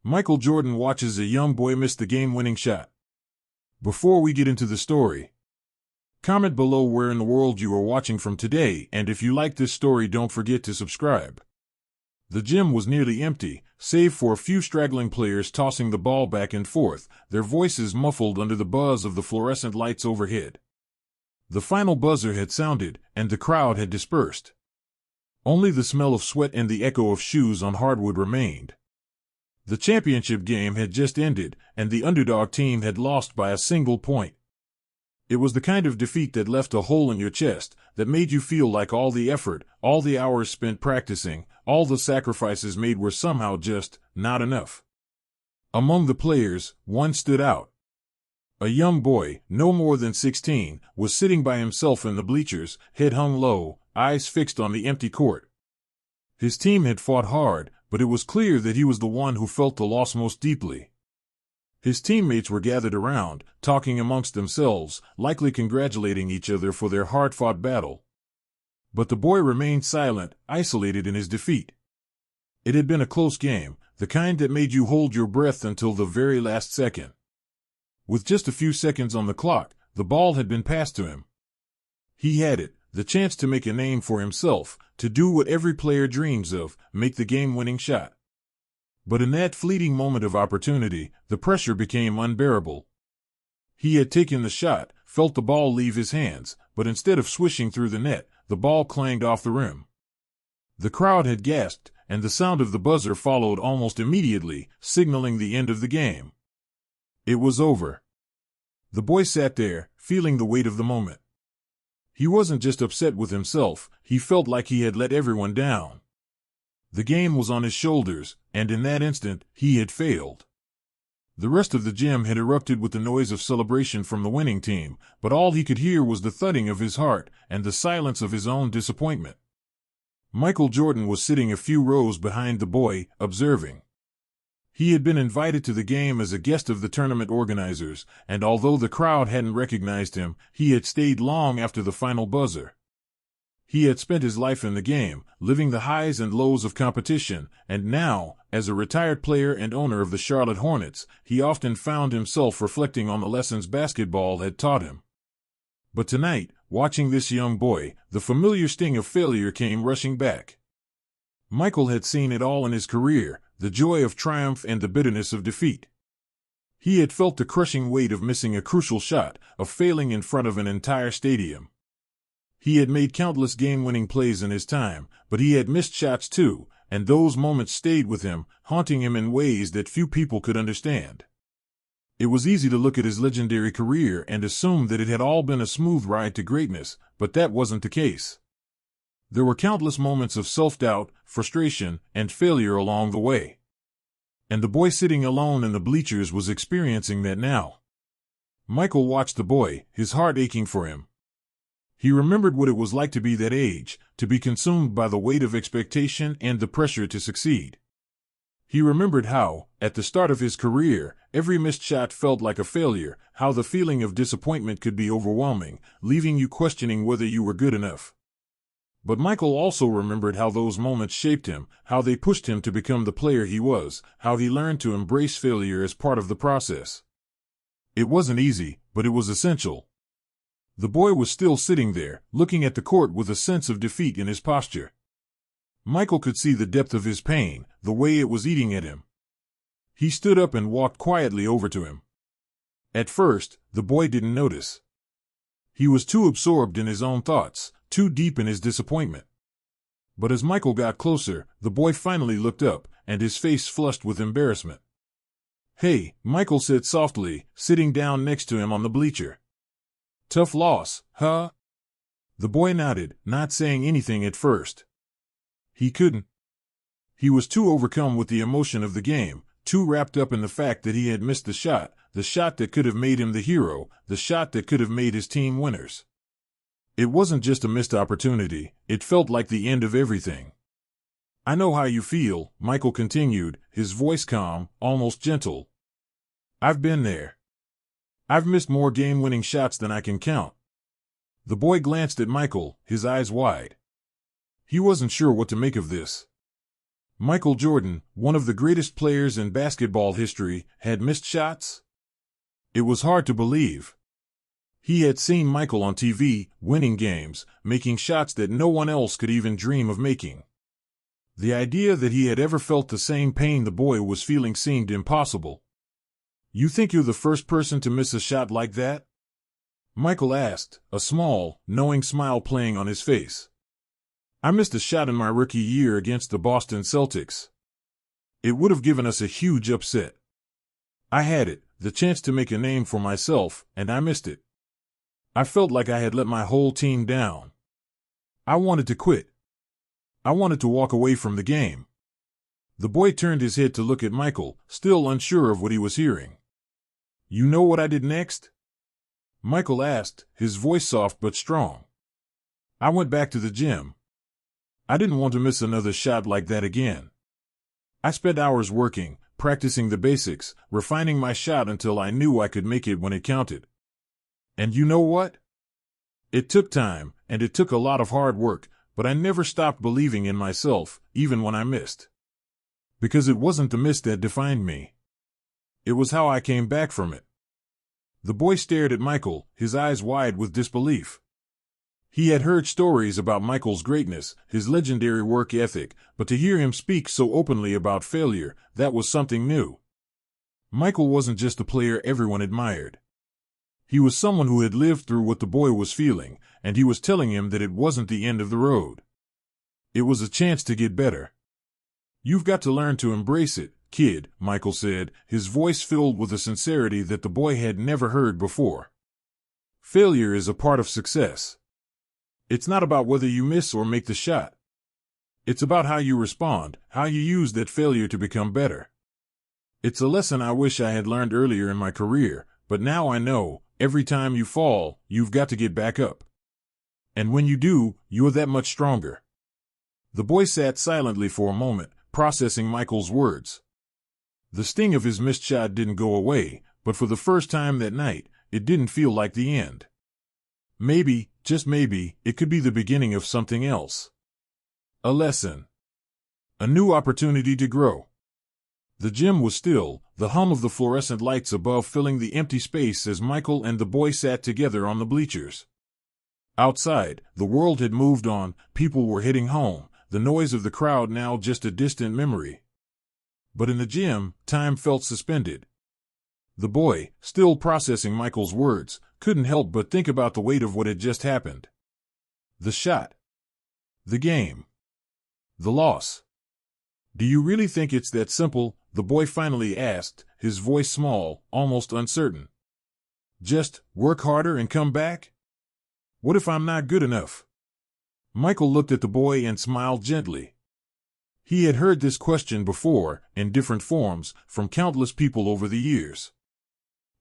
Michael Jordan watches a young boy miss the game-winning shot. Before we get into the story, comment below where in the world you are watching from today, and if you like this story, don't forget to subscribe. The gym was nearly empty, save for a few straggling players tossing the ball back and forth, their voices muffled under the buzz of the fluorescent lights overhead. The final buzzer had sounded, and the crowd had dispersed. Only the smell of sweat and the echo of shoes on hardwood remained. The championship game had just ended, and the underdog team had lost by a single point. It was the kind of defeat that left a hole in your chest, that made you feel like all the effort, all the hours spent practicing, all the sacrifices made were somehow just not enough. Among the players, one stood out. A young boy, no more than 16, was sitting by himself in the bleachers, head hung low, eyes fixed on the empty court. His team had fought hard, but it was clear that he was the one who felt the loss most deeply. His teammates were gathered around, talking amongst themselves, likely congratulating each other for their hard-fought battle. But the boy remained silent, isolated in his defeat. It had been a close game, the kind that made you hold your breath until the very last second. With just a few seconds on the clock, the ball had been passed to him. He had it, the chance to make a name for himself, to do what every player dreams of, make the game-winning shot. But in that fleeting moment of opportunity, the pressure became unbearable. He had taken the shot, felt the ball leave his hands, but instead of swishing through the net, the ball clanged off the rim. The crowd had gasped, and the sound of the buzzer followed almost immediately, signaling the end of the game. It was over. The boy sat there, feeling the weight of the moment. He wasn't just upset with himself, he felt like he had let everyone down. The game was on his shoulders, and in that instant, he had failed. The rest of the gym had erupted with the noise of celebration from the winning team, but all he could hear was the thudding of his heart and the silence of his own disappointment. Michael Jordan was sitting a few rows behind the boy, observing. He had been invited to the game as a guest of the tournament organizers, and although the crowd hadn't recognized him, he had stayed long after the final buzzer. He had spent his life in the game, living the highs and lows of competition, and now, as a retired player and owner of the Charlotte Hornets, he often found himself reflecting on the lessons basketball had taught him. But tonight, watching this young boy, the familiar sting of failure came rushing back. Michael had seen it all in his career, the joy of triumph and the bitterness of defeat. He had felt the crushing weight of missing a crucial shot, of failing in front of an entire stadium. He had made countless game-winning plays in his time, but he had missed shots too, and those moments stayed with him, haunting him in ways that few people could understand. It was easy to look at his legendary career and assume that it had all been a smooth ride to greatness, but that wasn't the case. There were countless moments of self-doubt, frustration, and failure along the way. And the boy sitting alone in the bleachers was experiencing that now. Michael watched the boy, his heart aching for him. He remembered what it was like to be that age, to be consumed by the weight of expectation and the pressure to succeed. He remembered how, at the start of his career, every missed shot felt like a failure, how the feeling of disappointment could be overwhelming, leaving you questioning whether you were good enough. But Michael also remembered how those moments shaped him, how they pushed him to become the player he was, how he learned to embrace failure as part of the process. It wasn't easy, but it was essential. The boy was still sitting there, looking at the court with a sense of defeat in his posture. Michael could see the depth of his pain, the way it was eating at him. He stood up and walked quietly over to him. At first, the boy didn't notice. He was too absorbed in his own thoughts, too deep in his disappointment. But as Michael got closer, the boy finally looked up, and his face flushed with embarrassment. "Hey," Michael said softly, sitting down next to him on the bleacher. "Tough loss, huh?" The boy nodded, not saying anything at first. He couldn't. He was too overcome with the emotion of the game, too wrapped up in the fact that he had missed the shot that could have made him the hero, the shot that could have made his team winners. It wasn't just a missed opportunity, it felt like the end of everything. "I know how you feel," Michael continued, his voice calm, almost gentle. "I've been there. I've missed more game-winning shots than I can count." The boy glanced at Michael, his eyes wide. He wasn't sure what to make of this. Michael Jordan, one of the greatest players in basketball history, had missed shots? It was hard to believe. He had seen Michael on TV, winning games, making shots that no one else could even dream of making. The idea that he had ever felt the same pain the boy was feeling seemed impossible. "You think you're the first person to miss a shot like that?" Michael asked, a small, knowing smile playing on his face. "I missed a shot in my rookie year against the Boston Celtics. It would have given us a huge upset. I had it, the chance to make a name for myself, and I missed it. I felt like I had let my whole team down. I wanted to quit. I wanted to walk away from the game." The boy turned his head to look at Michael, still unsure of what he was hearing. "You know what I did next?" Michael asked, his voice soft but strong. "I went back to the gym. I didn't want to miss another shot like that again. I spent hours working, practicing the basics, refining my shot until I knew I could make it when it counted. And you know what? It took time, and it took a lot of hard work, but I never stopped believing in myself, even when I missed. Because it wasn't the miss that defined me. It was how I came back from it." The boy stared at Michael, his eyes wide with disbelief. He had heard stories about Michael's greatness, his legendary work ethic, but to hear him speak so openly about failure, that was something new. Michael wasn't just a player everyone admired. He was someone who had lived through what the boy was feeling, and he was telling him that it wasn't the end of the road. It was a chance to get better. "You've got to learn to embrace it, kid," Michael said, his voice filled with a sincerity that the boy had never heard before. "Failure is a part of success. It's not about whether you miss or make the shot. It's about how you respond, how you use that failure to become better. It's a lesson I wish I had learned earlier in my career, but now I know, every time you fall, you've got to get back up. And when you do, you're that much stronger." The boy sat silently for a moment, processing Michael's words. The sting of his missed shot didn't go away, but for the first time that night, it didn't feel like the end. Maybe, just maybe, it could be the beginning of something else. A lesson. A new opportunity to grow. The gym was still, the hum of the fluorescent lights above filling the empty space as Michael and the boy sat together on the bleachers. Outside, the world had moved on, people were heading home, the noise of the crowd now just a distant memory. But in the gym, time felt suspended. The boy, still processing Michael's words, couldn't help but think about the weight of what had just happened. The shot. The game. The loss. "Do you really think it's that simple?" the boy finally asked, his voice small, almost uncertain. "Just work harder and come back? What if I'm not good enough?" Michael looked at the boy and smiled gently. He had heard this question before, in different forms, from countless people over the years.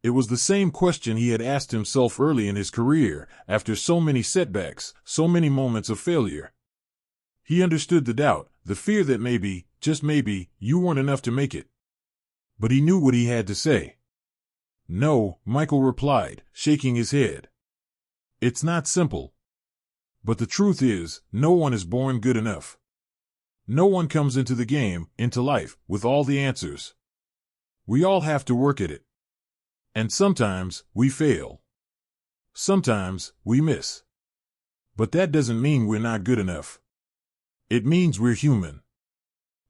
It was the same question he had asked himself early in his career, after so many setbacks, so many moments of failure. He understood the doubt, the fear that maybe, just maybe, you weren't enough to make it. But he knew what he had to say. "No," Michael replied, shaking his head. "It's not simple. But the truth is, no one is born good enough. No one comes into the game, into life, with all the answers. We all have to work at it. And sometimes, we fail. Sometimes, we miss. But that doesn't mean we're not good enough. It means we're human."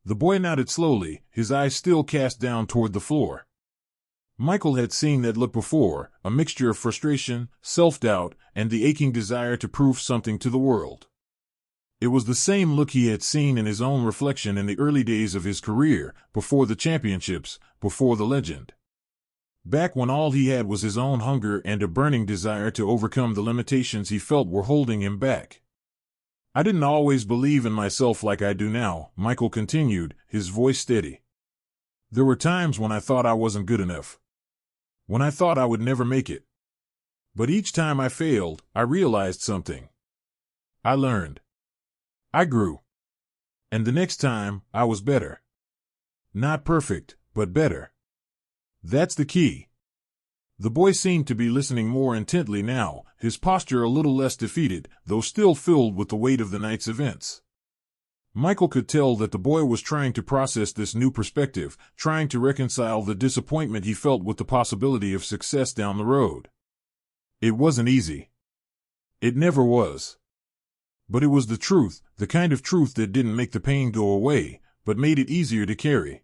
The boy nodded slowly, his eyes still cast down toward the floor. Michael had seen that look before, a mixture of frustration, self-doubt, and the aching desire to prove something to the world. It was the same look he had seen in his own reflection in the early days of his career, before the championships, before the legend. Back when all he had was his own hunger and a burning desire to overcome the limitations he felt were holding him back. "I didn't always believe in myself like I do now," Michael continued, his voice steady. "There were times when I thought I wasn't good enough. When I thought I would never make it. But each time I failed, I realized something. I learned. I grew. And the next time, I was better. Not perfect, but better. That's the key." The boy seemed to be listening more intently now, his posture a little less defeated, though still filled with the weight of the night's events. Michael could tell that the boy was trying to process this new perspective, trying to reconcile the disappointment he felt with the possibility of success down the road. It wasn't easy. It never was. But it was the truth, the kind of truth that didn't make the pain go away, but made it easier to carry.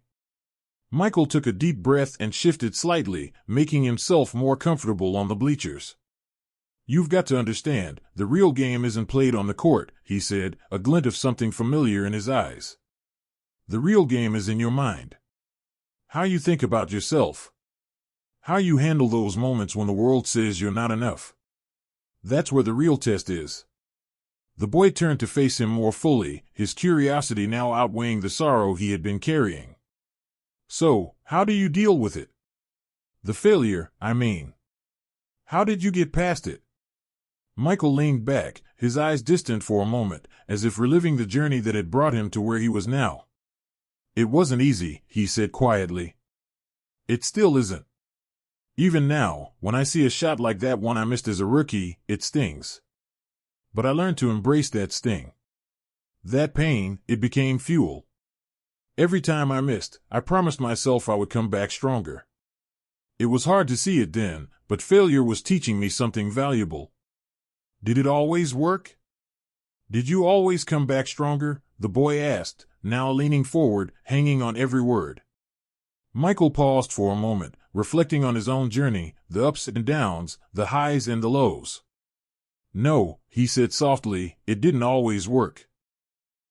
Michael took a deep breath and shifted slightly, making himself more comfortable on the bleachers. "You've got to understand, the real game isn't played on the court," he said, a glint of something familiar in his eyes. "The real game is in your mind. How you think about yourself. How you handle those moments when the world says you're not enough. That's where the real test is." The boy turned to face him more fully, his curiosity now outweighing the sorrow he had been carrying. "So, how do you deal with it? The failure, I mean. How did you get past it?" Michael leaned back, his eyes distant for a moment, as if reliving the journey that had brought him to where he was now. "It wasn't easy," he said quietly. "It still isn't. Even now, when I see a shot like that one I missed as a rookie, it stings. But I learned to embrace that sting. That pain, it became fuel. Every time I missed, I promised myself I would come back stronger. It was hard to see it then, but failure was teaching me something valuable." "Did it always work? Did you always come back stronger?" the boy asked, now leaning forward, hanging on every word. Michael paused for a moment, reflecting on his own journey, the ups and downs, the highs and the lows. "No," he said softly, "it didn't always work.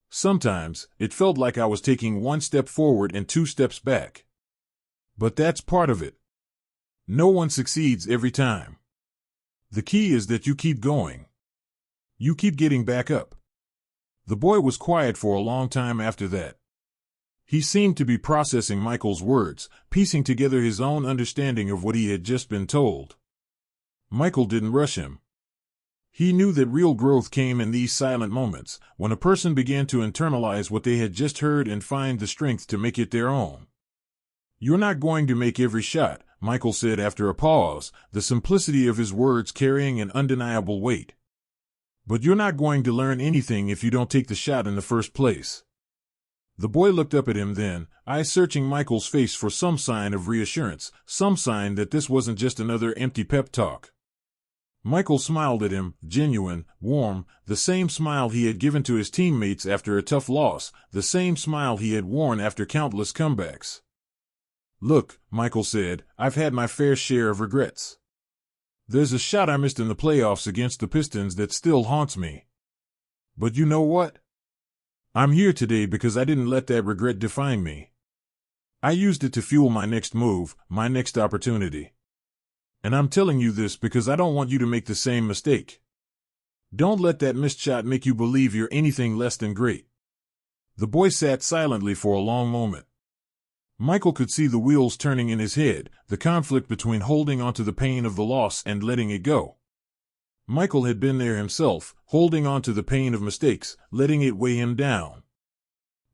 Sometimes, it felt like I was taking one step forward and two steps back. But that's part of it. No one succeeds every time. The key is that you keep going. You keep getting back up." The boy was quiet for a long time after that. He seemed to be processing Michael's words, piecing together his own understanding of what he had just been told. Michael didn't rush him. He knew that real growth came in these silent moments, when a person began to internalize what they had just heard and find the strength to make it their own. "You're not going to make every shot," Michael said after a pause, the simplicity of his words carrying an undeniable weight. "But you're not going to learn anything if you don't take the shot in the first place." The boy looked up at him then, eyes searching Michael's face for some sign of reassurance, some sign that this wasn't just another empty pep talk. Michael smiled at him, genuine, warm, the same smile he had given to his teammates after a tough loss, the same smile he had worn after countless comebacks. "Look," Michael said, "I've had my fair share of regrets. There's a shot I missed in the playoffs against the Pistons that still haunts me. But you know what? I'm here today because I didn't let that regret define me. I used it to fuel my next move, my next opportunity. And I'm telling you this because I don't want you to make the same mistake. Don't let that missed shot make you believe you're anything less than great." The boy sat silently for a long moment. Michael could see the wheels turning in his head, the conflict between holding onto the pain of the loss and letting it go. Michael had been there himself, holding on to the pain of mistakes, letting it weigh him down.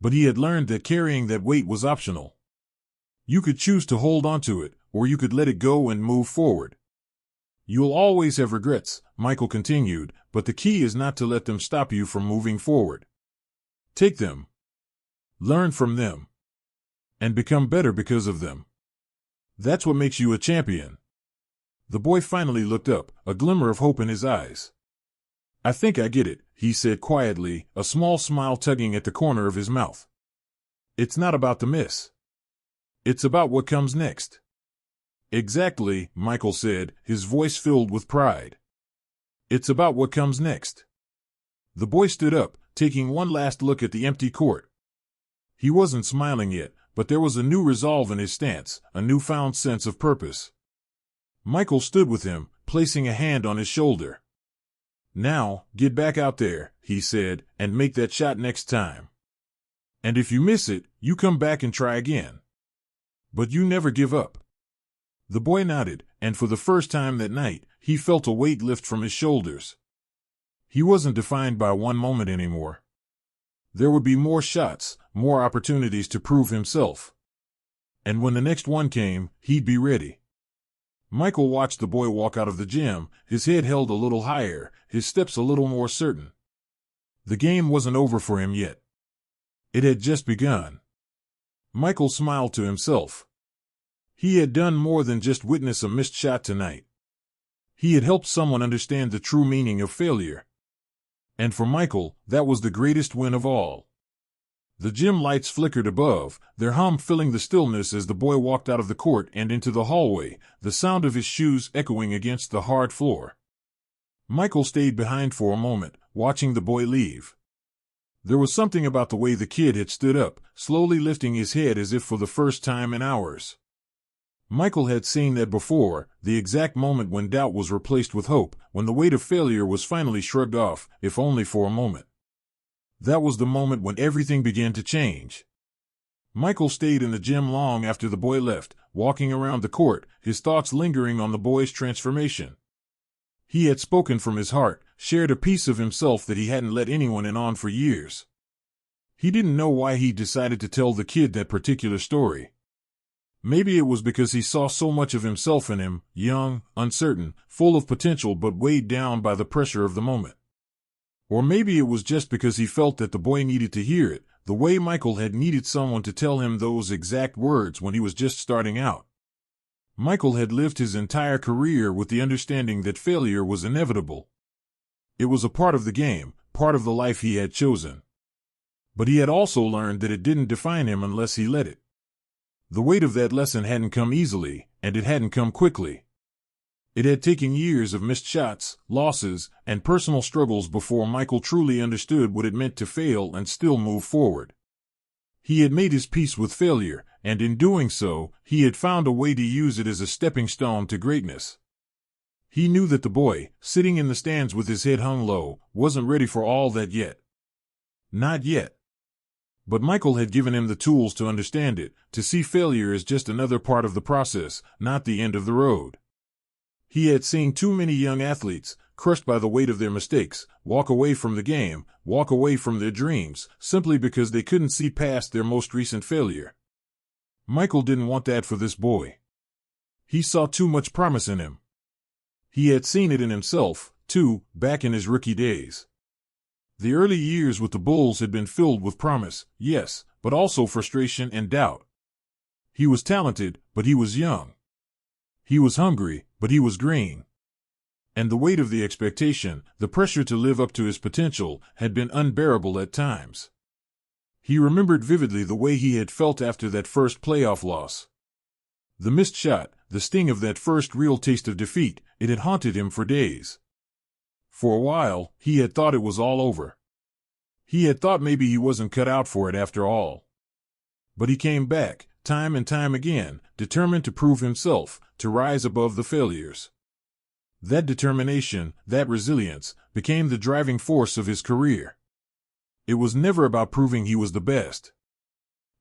But he had learned that carrying that weight was optional. You could choose to hold onto it, or you could let it go and move forward. "You'll always have regrets," Michael continued, "but the key is not to let them stop you from moving forward. Take them. Learn from them. And become better because of them. That's what makes you a champion." The boy finally looked up, a glimmer of hope in his eyes. "I think I get it," he said quietly, a small smile tugging at the corner of his mouth. "It's not about the miss. It's about what comes next." "Exactly," Michael said, his voice filled with pride. "It's about what comes next." The boy stood up, taking one last look at the empty court. He wasn't smiling yet, but there was a new resolve in his stance, a newfound sense of purpose. Michael stood with him, placing a hand on his shoulder. "Now, get back out there," he said, "and make that shot next time. And if you miss it, you come back and try again. But you never give up." The boy nodded, and for the first time that night, he felt a weight lift from his shoulders. He wasn't defined by one moment anymore. There would be more shots, more opportunities to prove himself. And when the next one came, he'd be ready. Michael watched the boy walk out of the gym, his head held a little higher, his steps a little more certain. The game wasn't over for him yet. It had just begun. Michael smiled to himself. He had done more than just witness a missed shot tonight. He had helped someone understand the true meaning of failure. And for Michael, that was the greatest win of all. The gym lights flickered above, their hum filling the stillness as the boy walked out of the court and into the hallway, the sound of his shoes echoing against the hard floor. Michael stayed behind for a moment, watching the boy leave. There was something about the way the kid had stood up, slowly lifting his head as if for the first time in hours. Michael had seen that before, the exact moment when doubt was replaced with hope, when the weight of failure was finally shrugged off, if only for a moment. That was the moment when everything began to change. Michael stayed in the gym long after the boy left, walking around the court, his thoughts lingering on the boy's transformation. He had spoken from his heart, shared a piece of himself that he hadn't let anyone in on for years. He didn't know why he decided to tell the kid that particular story. Maybe it was because he saw so much of himself in him, young, uncertain, full of potential but weighed down by the pressure of the moment. Or maybe it was just because he felt that the boy needed to hear it, the way Michael had needed someone to tell him those exact words when he was just starting out. Michael had lived his entire career with the understanding that failure was inevitable. It was a part of the game, part of the life he had chosen. But he had also learned that it didn't define him unless he let it. The weight of that lesson hadn't come easily, and it hadn't come quickly. It had taken years of missed shots, losses, and personal struggles before Michael truly understood what it meant to fail and still move forward. He had made his peace with failure, and in doing so, he had found a way to use it as a stepping stone to greatness. He knew that the boy, sitting in the stands with his head hung low, wasn't ready for all that yet. Not yet. But Michael had given him the tools to understand it, to see failure as just another part of the process, not the end of the road. He had seen too many young athletes, crushed by the weight of their mistakes, walk away from the game, walk away from their dreams, simply because they couldn't see past their most recent failure. Michael didn't want that for this boy. He saw too much promise in him. He had seen it in himself, too, back in his rookie days. The early years with the Bulls had been filled with promise, yes, but also frustration and doubt. He was talented, but he was young. He was hungry, but he was green. And the weight of the expectation, the pressure to live up to his potential, had been unbearable at times. He remembered vividly the way he had felt after that first playoff loss. The missed shot, the sting of that first real taste of defeat, it had haunted him for days. For a while, he had thought it was all over. He had thought maybe he wasn't cut out for it after all. But he came back, time and time again, determined to prove himself, to rise above the failures. That determination, that resilience, became the driving force of his career. It was never about proving he was the best.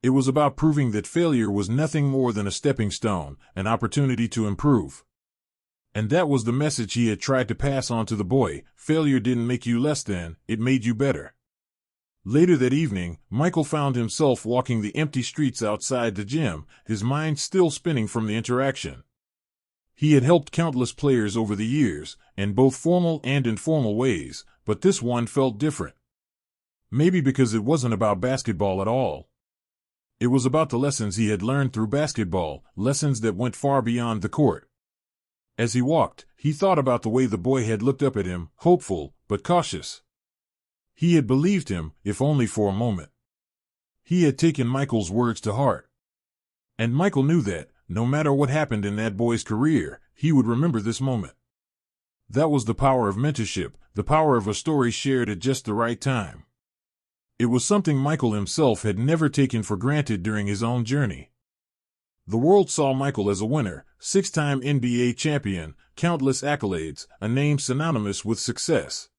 It was about proving that failure was nothing more than a stepping stone, an opportunity to improve. And that was the message he had tried to pass on to the boy. Failure didn't make you less than, it made you better. Later that evening, Michael found himself walking the empty streets outside the gym, his mind still spinning from the interaction. He had helped countless players over the years, in both formal and informal ways, but this one felt different. Maybe because it wasn't about basketball at all. It was about the lessons he had learned through basketball, lessons that went far beyond the court. As he walked, he thought about the way the boy had looked up at him, hopeful, but cautious. He had believed him, if only for a moment. He had taken Michael's words to heart. And Michael knew that, no matter what happened in that boy's career, he would remember this moment. That was the power of mentorship, the power of a story shared at just the right time. It was something Michael himself had never taken for granted during his own journey. The world saw Michael as a winner, 6-time NBA champion, countless accolades, a name synonymous with success.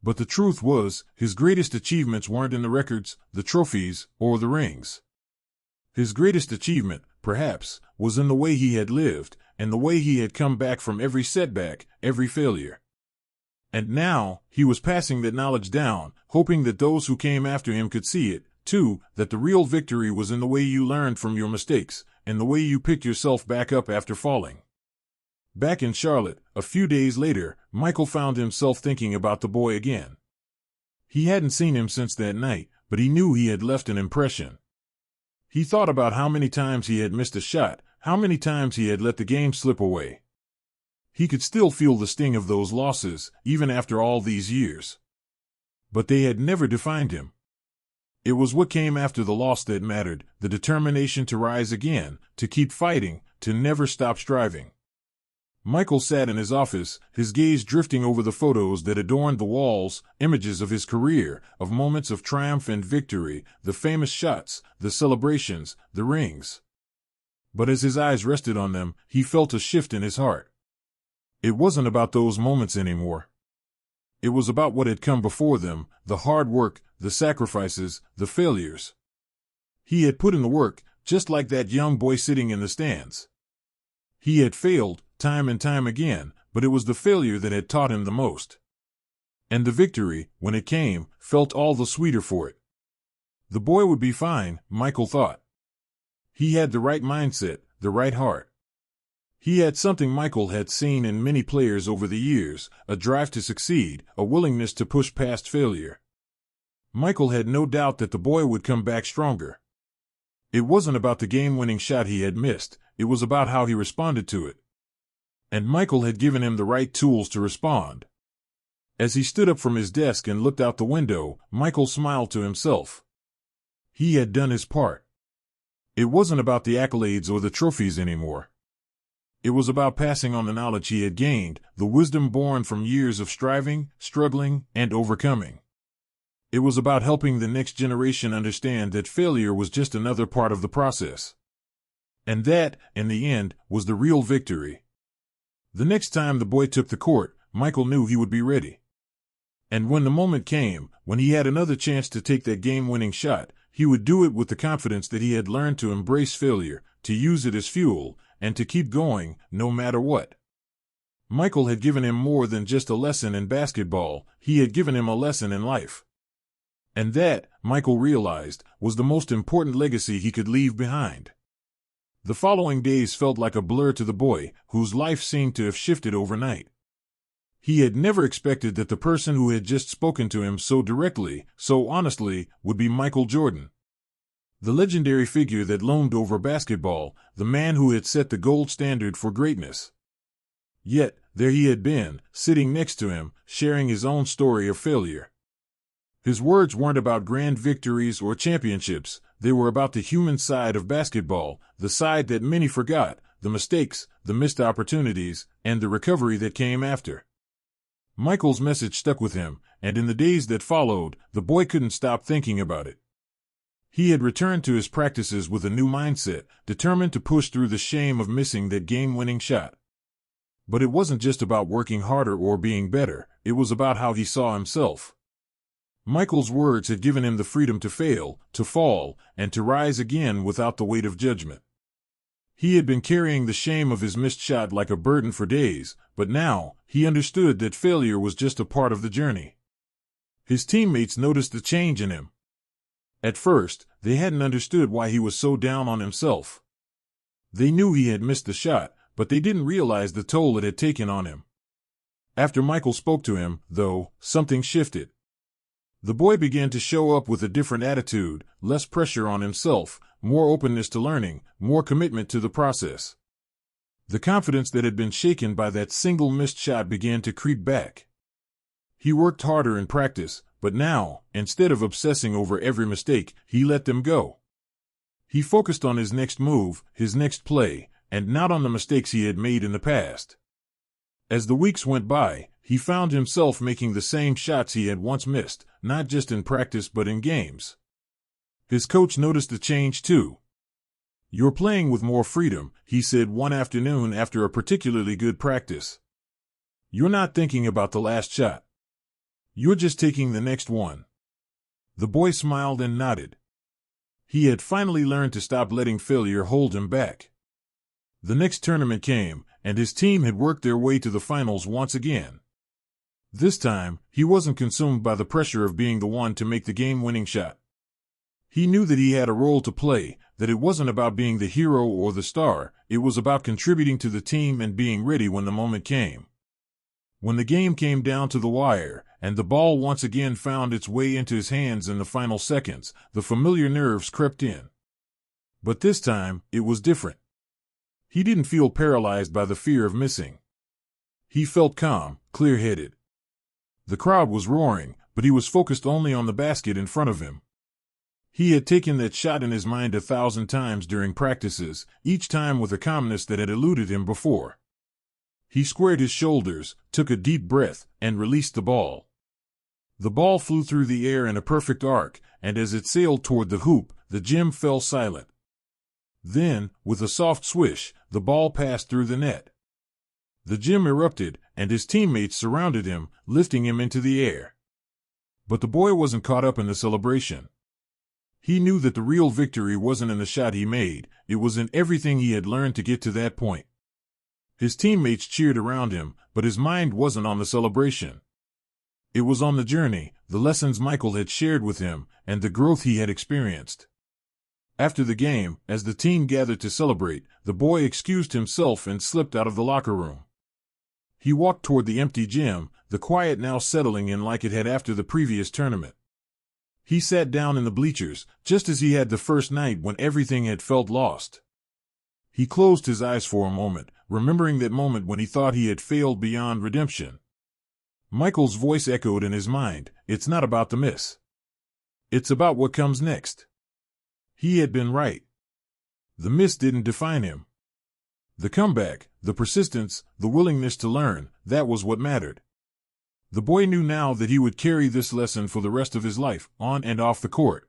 But the truth was, his greatest achievements weren't in the records, the trophies, or the rings. His greatest achievement, perhaps, was in the way he had lived, and the way he had come back from every setback, every failure. And now, he was passing that knowledge down, hoping that those who came after him could see it, too, that the real victory was in the way you learned from your mistakes, and the way you picked yourself back up after falling. Back in Charlotte, a few days later, Michael found himself thinking about the boy again. He hadn't seen him since that night, but he knew he had left an impression. He thought about how many times he had missed a shot, how many times he had let the game slip away. He could still feel the sting of those losses, even after all these years. But they had never defined him. It was what came after the loss that mattered, the determination to rise again, to keep fighting, to never stop striving. Michael sat in his office, his gaze drifting over the photos that adorned the walls, images of his career, of moments of triumph and victory, the famous shots, the celebrations, the rings. But as his eyes rested on them, he felt a shift in his heart. It wasn't about those moments anymore. It was about what had come before them, the hard work, the sacrifices, the failures. He had put in the work, just like that young boy sitting in the stands. He had failed, time and time again, but it was the failure that had taught him the most. And the victory, when it came, felt all the sweeter for it. The boy would be fine, Michael thought. He had the right mindset, the right heart. He had something Michael had seen in many players over the years, a drive to succeed, a willingness to push past failure. Michael had no doubt that the boy would come back stronger. It wasn't about the game-winning shot he had missed, it was about how he responded to it. And Michael had given him the right tools to respond. As he stood up from his desk and looked out the window, Michael smiled to himself. He had done his part. It wasn't about the accolades or the trophies anymore. It was about passing on the knowledge he had gained, the wisdom born from years of striving, struggling, and overcoming. It was about helping the next generation understand that failure was just another part of the process. And that, in the end, was the real victory. The next time the boy took the court, Michael knew he would be ready. And when the moment came, when he had another chance to take that game-winning shot, he would do it with the confidence that he had learned to embrace failure, to use it as fuel, and to keep going, no matter what. Michael had given him more than just a lesson in basketball, he had given him a lesson in life. And that, Michael realized, was the most important legacy he could leave behind. The following days felt like a blur to the boy, whose life seemed to have shifted overnight. He had never expected that the person who had just spoken to him so directly, so honestly, would be Michael Jordan. The legendary figure that loomed over basketball, the man who had set the gold standard for greatness. Yet, there he had been, sitting next to him, sharing his own story of failure. His words weren't about grand victories or championships, they were about the human side of basketball, the side that many forgot, the mistakes, the missed opportunities, and the recovery that came after. Michael's message stuck with him, and in the days that followed, the boy couldn't stop thinking about it. He had returned to his practices with a new mindset, determined to push through the shame of missing that game-winning shot. But it wasn't just about working harder or being better, it was about how he saw himself. Michael's words had given him the freedom to fail, to fall, and to rise again without the weight of judgment. He had been carrying the shame of his missed shot like a burden for days, but now, he understood that failure was just a part of the journey. His teammates noticed the change in him. At first, they hadn't understood why he was so down on himself. They knew he had missed the shot, but they didn't realize the toll it had taken on him. After Michael spoke to him, though, something shifted. The boy began to show up with a different attitude, less pressure on himself, more openness to learning, more commitment to the process. The confidence that had been shaken by that single missed shot began to creep back. He worked harder in practice, but now, instead of obsessing over every mistake, he let them go. He focused on his next move, his next play, and not on the mistakes he had made in the past. As the weeks went by, he found himself making the same shots he had once missed, not just in practice but in games. His coach noticed the change too. "You're playing with more freedom," he said one afternoon after a particularly good practice. "You're not thinking about the last shot. You're just taking the next one." The boy smiled and nodded. He had finally learned to stop letting failure hold him back. The next tournament came, and his team had worked their way to the finals once again. This time, he wasn't consumed by the pressure of being the one to make the game-winning shot. He knew that he had a role to play, that it wasn't about being the hero or the star, it was about contributing to the team and being ready when the moment came. When the game came down to the wire, and the ball once again found its way into his hands in the final seconds. The familiar nerves crept in. But this time, it was different. He didn't feel paralyzed by the fear of missing. He felt calm, clear-headed. The crowd was roaring, but he was focused only on the basket in front of him. He had taken that shot in his mind 1,000 times during practices, each time with a calmness that had eluded him before. He squared his shoulders, took a deep breath, and released the ball. The ball flew through the air in a perfect arc, and as it sailed toward the hoop, the gym fell silent. Then, with a soft swish, the ball passed through the net. The gym erupted, and his teammates surrounded him, lifting him into the air. But the boy wasn't caught up in the celebration. He knew that the real victory wasn't in the shot he made, it was in everything he had learned to get to that point. His teammates cheered around him, but his mind wasn't on the celebration. It was on the journey, the lessons Michael had shared with him, and the growth he had experienced. After the game, as the team gathered to celebrate, the boy excused himself and slipped out of the locker room. He walked toward the empty gym, the quiet now settling in like it had after the previous tournament. He sat down in the bleachers, just as he had the first night when everything had felt lost. He closed his eyes for a moment, remembering that moment when he thought he had failed beyond redemption. Michael's voice echoed in his mind, "It's not about the miss. It's about what comes next." He had been right. The miss didn't define him. The comeback, the persistence, the willingness to learn, that was what mattered. The boy knew now that he would carry this lesson for the rest of his life, on and off the court.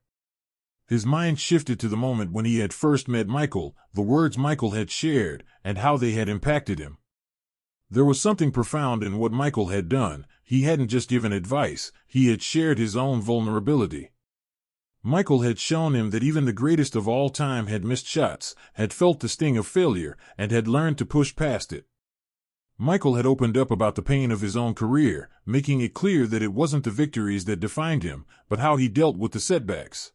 His mind shifted to the moment when he had first met Michael, the words Michael had shared, and how they had impacted him. There was something profound in what Michael had done. He hadn't just given advice, he had shared his own vulnerability. Michael had shown him that even the greatest of all time had missed shots, had felt the sting of failure, and had learned to push past it. Michael had opened up about the pain of his own career, making it clear that it wasn't the victories that defined him, but how he dealt with the setbacks.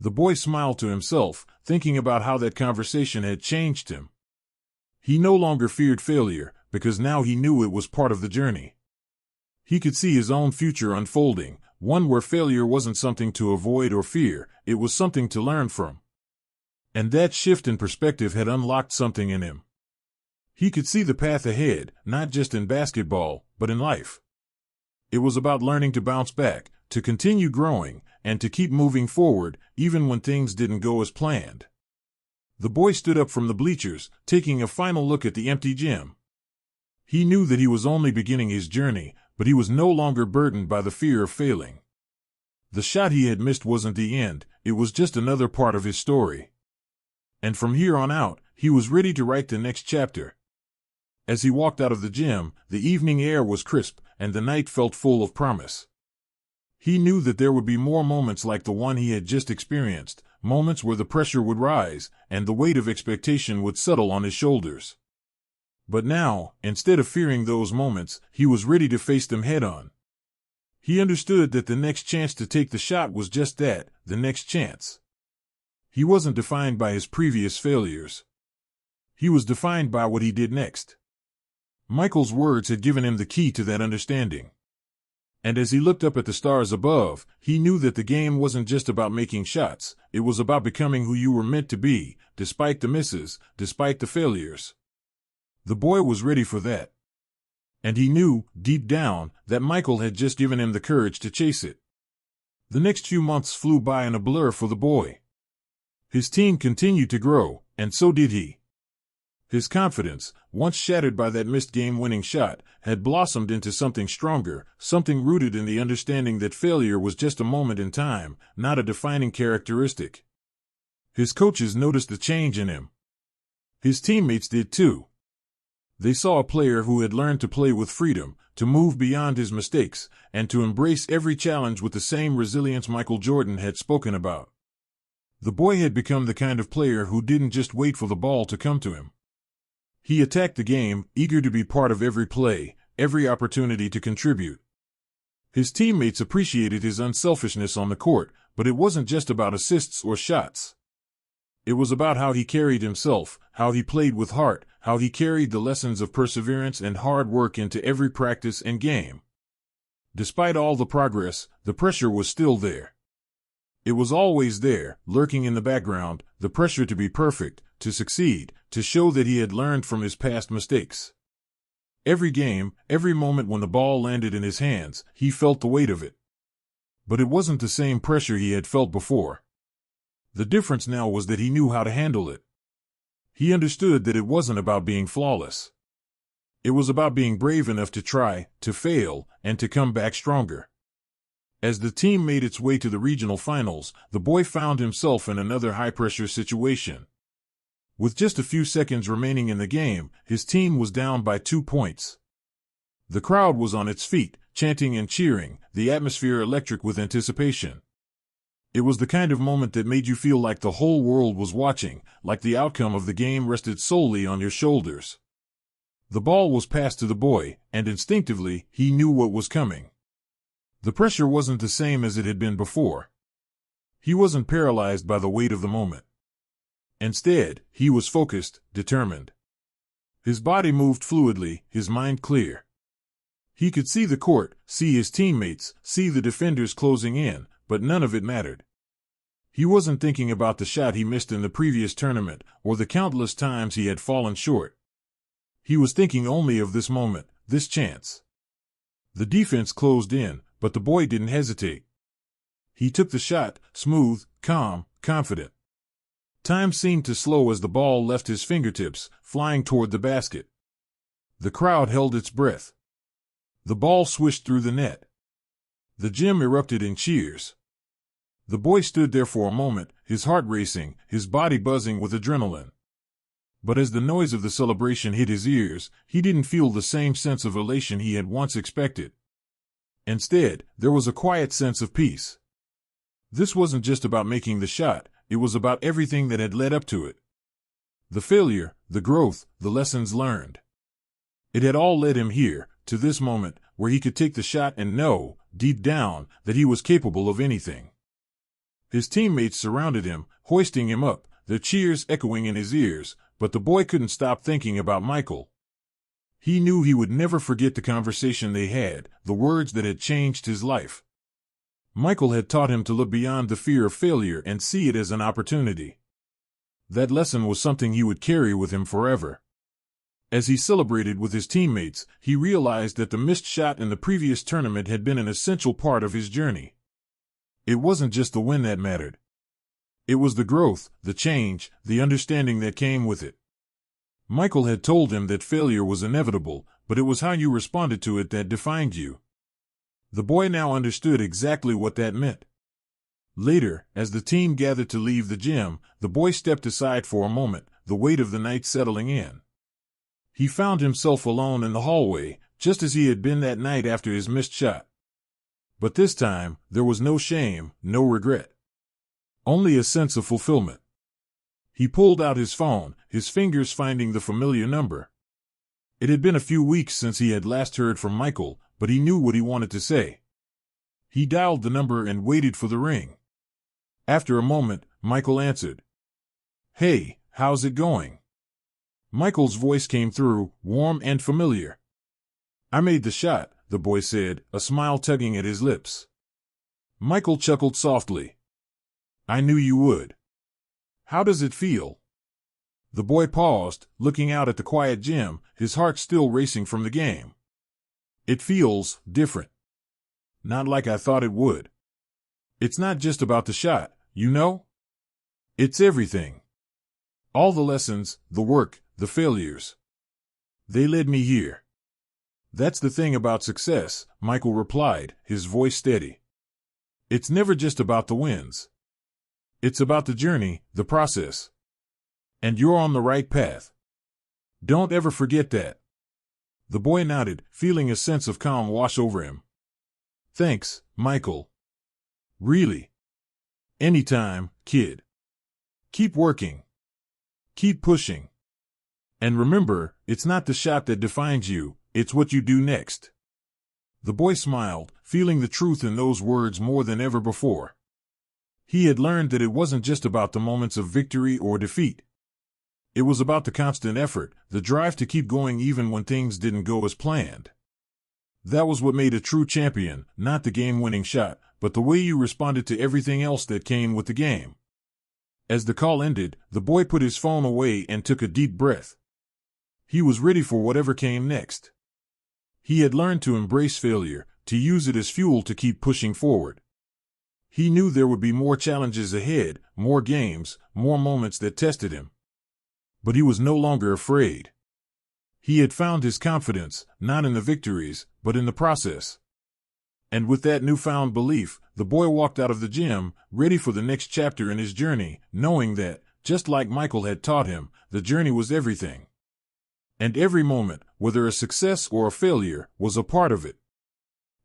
The boy smiled to himself, thinking about how that conversation had changed him. He no longer feared failure, because now he knew it was part of the journey. He could see his own future unfolding, one where failure wasn't something to avoid or fear, it was something to learn from. And that shift in perspective had unlocked something in him. He could see the path ahead, not just in basketball, but in life. It was about learning to bounce back, to continue growing, and to keep moving forward, even when things didn't go as planned. The boy stood up from the bleachers, taking a final look at the empty gym. He knew that he was only beginning his journey, but he was no longer burdened by the fear of failing. The shot he had missed wasn't the end, it was just another part of his story. And from here on out, he was ready to write the next chapter. As he walked out of the gym, the evening air was crisp, and the night felt full of promise. He knew that there would be more moments like the one he had just experienced, moments where the pressure would rise, and the weight of expectation would settle on his shoulders. But now, instead of fearing those moments, he was ready to face them head-on. He understood that the next chance to take the shot was just that, the next chance. He wasn't defined by his previous failures. He was defined by what he did next. Michael's words had given him the key to that understanding. And as he looked up at the stars above, he knew that the game wasn't just about making shots, it was about becoming who you were meant to be, despite the misses, despite the failures. The boy was ready for that. And he knew, deep down, that Michael had just given him the courage to chase it. The next few months flew by in a blur for the boy. His team continued to grow, and so did he. His confidence, once shattered by that missed game-winning shot, had blossomed into something stronger, something rooted in the understanding that failure was just a moment in time, not a defining characteristic. His coaches noticed the change in him. His teammates did too. They saw a player who had learned to play with freedom, to move beyond his mistakes, and to embrace every challenge with the same resilience Michael Jordan had spoken about. The boy had become the kind of player who didn't just wait for the ball to come to him. He attacked the game, eager to be part of every play, every opportunity to contribute. His teammates appreciated his unselfishness on the court, but it wasn't just about assists or shots. It was about how he carried himself, how he played with heart, how he carried the lessons of perseverance and hard work into every practice and game. despite all the progress, the pressure was still there. It was always there, lurking in the background, the pressure to be perfect, to succeed, to show that he had learned from his past mistakes. Every game, every moment when the ball landed in his hands, he felt the weight of it. But it wasn't the same pressure he had felt before. The difference now was that he knew how to handle it. He understood that it wasn't about being flawless. It was about being brave enough to try, to fail, and to come back stronger. As the team made its way to the regional finals, the boy found himself in another high-pressure situation. With just a few seconds remaining in the game, his team was down by 2 points. The crowd was on its feet, chanting and cheering, the atmosphere electric with anticipation. It was the kind of moment that made you feel like the whole world was watching, like the outcome of the game rested solely on your shoulders. The ball was passed to the boy, and instinctively, he knew what was coming. The pressure wasn't the same as it had been before. He wasn't paralyzed by the weight of the moment. Instead, he was focused, determined. His body moved fluidly, his mind clear. He could see the court, see his teammates, see the defenders closing in, but none of it mattered. He wasn't thinking about the shot he missed in the previous tournament, or the countless times he had fallen short. He was thinking only of this moment, this chance. The defense closed in, but the boy didn't hesitate. He took the shot, smooth, calm, confident. Time seemed to slow as the ball left his fingertips, flying toward the basket. The crowd held its breath. The ball swished through the net. The gym erupted in cheers. The boy stood there for a moment, his heart racing, his body buzzing with adrenaline. But as the noise of the celebration hit his ears, he didn't feel the same sense of elation he had once expected. Instead, there was a quiet sense of peace. This wasn't just about making the shot, it was about everything that had led up to it. The failure, the growth, the lessons learned. It had all led him here, to this moment, where he could take the shot and know, deep down, that he was capable of anything. His teammates surrounded him, hoisting him up, their cheers echoing in his ears, but the boy couldn't stop thinking about Michael. He knew he would never forget the conversation they had, the words that had changed his life. Michael had taught him to look beyond the fear of failure and see it as an opportunity. That lesson was something he would carry with him forever. As he celebrated with his teammates, he realized that the missed shot in the previous tournament had been an essential part of his journey. It wasn't just the win that mattered. It was the growth, the change, the understanding that came with it. Michael had told him that failure was inevitable, but it was how you responded to it that defined you. The boy now understood exactly what that meant. Later, as the team gathered to leave the gym, the boy stepped aside for a moment, the weight of the night settling in. He found himself alone in the hallway, just as he had been that night after his missed shot. But this time, there was no shame, no regret. Only a sense of fulfillment. He pulled out his phone, his fingers finding the familiar number. It had been a few weeks since he had last heard from Michael, but he knew what he wanted to say. He dialed the number and waited for the ring. After a moment, Michael answered. "Hey, how's it going?" Michael's voice came through, warm and familiar. "I made the shot," the boy said, a smile tugging at his lips. Michael chuckled softly. "I knew you would. How does it feel?" The boy paused, looking out at the quiet gym, his heart still racing from the game. "It feels different. Not like I thought it would. It's not just about the shot, you know? It's everything. All the lessons, the work, the failures. They led me here." "That's the thing about success," Michael replied, his voice steady. "It's never just about the wins. It's about the journey, the process. And you're on the right path. Don't ever forget that." The boy nodded, feeling a sense of calm wash over him. "Thanks, Michael. Really. Anytime, kid. Keep working. Keep pushing. And remember, it's not the shot that defines you, it's what you do next." The boy smiled, feeling the truth in those words more than ever before. He had learned that it wasn't just about the moments of victory or defeat. It was about the constant effort, the drive to keep going even when things didn't go as planned. That was what made a true champion, not the game-winning shot, but the way you responded to everything else that came with the game. As the call ended, the boy put his phone away and took a deep breath. He was ready for whatever came next. He had learned to embrace failure, to use it as fuel to keep pushing forward. He knew there would be more challenges ahead, more games, more moments that tested him. But he was no longer afraid. He had found his confidence, not in the victories, but in the process. And with that newfound belief, the boy walked out of the gym, ready for the next chapter in his journey, knowing that, just like Michael had taught him, the journey was everything. And every moment, whether a success or a failure, was a part of it.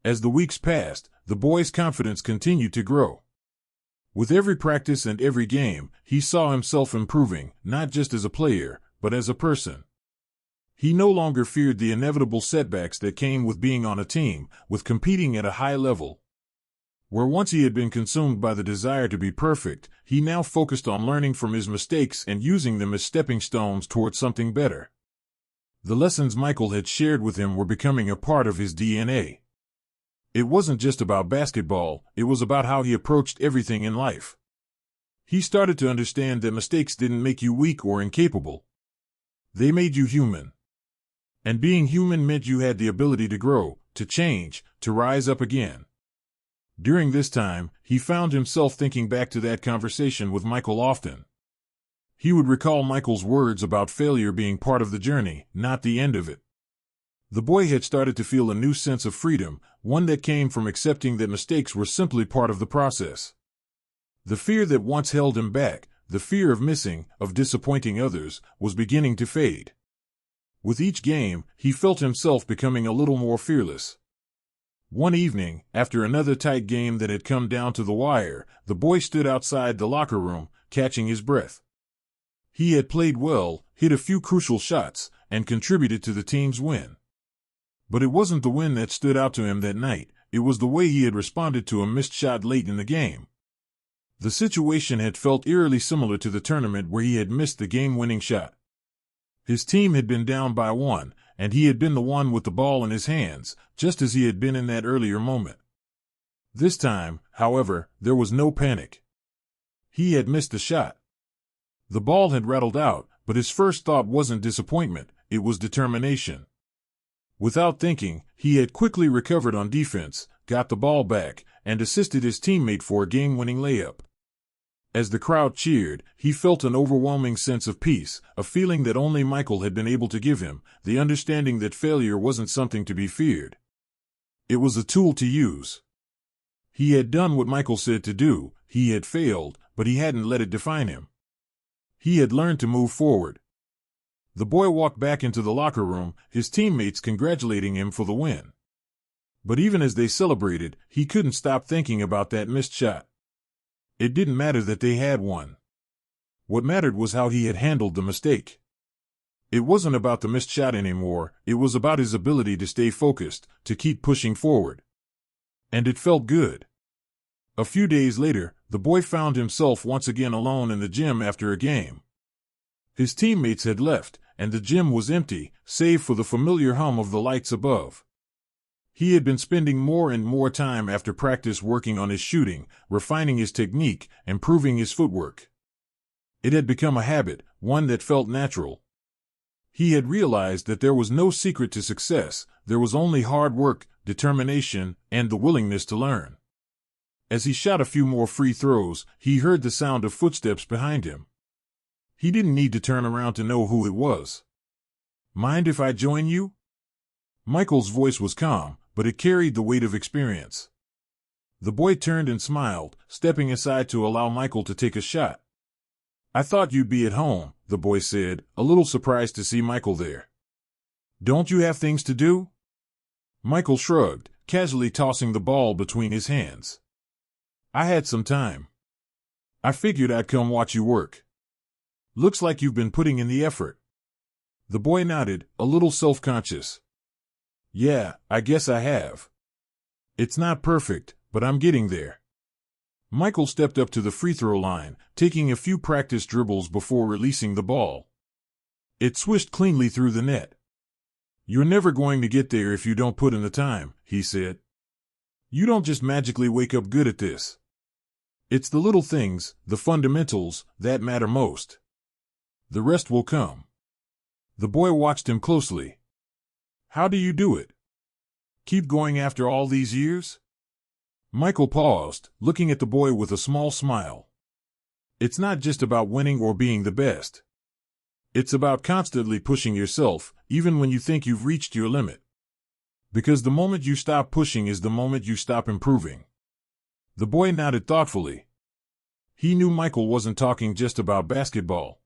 As the weeks passed, the boy's confidence continued to grow. With every practice and every game, he saw himself improving, not just as a player, but as a person. He no longer feared the inevitable setbacks that came with being on a team, with competing at a high level. Where once he had been consumed by the desire to be perfect, he now focused on learning from his mistakes and using them as stepping stones toward something better. The lessons Michael had shared with him were becoming a part of his DNA. It wasn't just about basketball, it was about how he approached everything in life. He started to understand that mistakes didn't make you weak or incapable. They made you human. And being human meant you had the ability to grow, to change, to rise up again. During this time, he found himself thinking back to that conversation with Michael often. He would recall Michael's words about failure being part of the journey, not the end of it. The boy had started to feel a new sense of freedom, one that came from accepting that mistakes were simply part of the process. The fear that once held him back, the fear of missing, of disappointing others, was beginning to fade. With each game, he felt himself becoming a little more fearless. One evening, after another tight game that had come down to the wire, the boy stood outside the locker room, catching his breath. He had played well, hit a few crucial shots, and contributed to the team's win. But it wasn't the win that stood out to him that night, it was the way he had responded to a missed shot late in the game. The situation had felt eerily similar to the tournament where he had missed the game-winning shot. His team had been down by one, and he had been the one with the ball in his hands, just as he had been in that earlier moment. This time, however, there was no panic. He had missed the shot. The ball had rattled out, but his first thought wasn't disappointment, it was determination. Without thinking, he had quickly recovered on defense, got the ball back, and assisted his teammate for a game-winning layup. As the crowd cheered, he felt an overwhelming sense of peace, a feeling that only Michael had been able to give him, the understanding that failure wasn't something to be feared. It was a tool to use. He had done what Michael said to do, he had failed, but he hadn't let it define him. He had learned to move forward. The boy walked back into the locker room, his teammates congratulating him for the win. But even as they celebrated, he couldn't stop thinking about that missed shot. It didn't matter that they had won. What mattered was how he had handled the mistake. It wasn't about the missed shot anymore, it was about his ability to stay focused, to keep pushing forward. And it felt good. A few days later, the boy found himself once again alone in the gym after a game. His teammates had left, and the gym was empty, save for the familiar hum of the lights above. He had been spending more and more time after practice working on his shooting, refining his technique, improving his footwork. It had become a habit, one that felt natural. He had realized that there was no secret to success, there was only hard work, determination, and the willingness to learn. As he shot a few more free throws, he heard the sound of footsteps behind him. He didn't need to turn around to know who it was. "Mind if I join you?" Michael's voice was calm, but it carried the weight of experience. The boy turned and smiled, stepping aside to allow Michael to take a shot. "I thought you'd be at home," the boy said, a little surprised to see Michael there. "Don't you have things to do?" Michael shrugged, casually tossing the ball between his hands. "I had some time. I figured I'd come watch you work. Looks like you've been putting in the effort." The boy nodded, a little self-conscious. "Yeah, I guess I have. It's not perfect, but I'm getting there." Michael stepped up to the free throw line, taking a few practice dribbles before releasing the ball. It swished cleanly through the net. You're never going to get there if you don't put in the time, he said. You don't just magically wake up good at this. It's the little things, the fundamentals, that matter most. The rest will come. The boy watched him closely. How do you do it? Keep going after all these years? Michael paused, looking at the boy with a small smile. It's not just about winning or being the best. It's about constantly pushing yourself, even when you think you've reached your limit. Because the moment you stop pushing is the moment you stop improving. The boy nodded thoughtfully. He knew Michael wasn't talking just about basketball.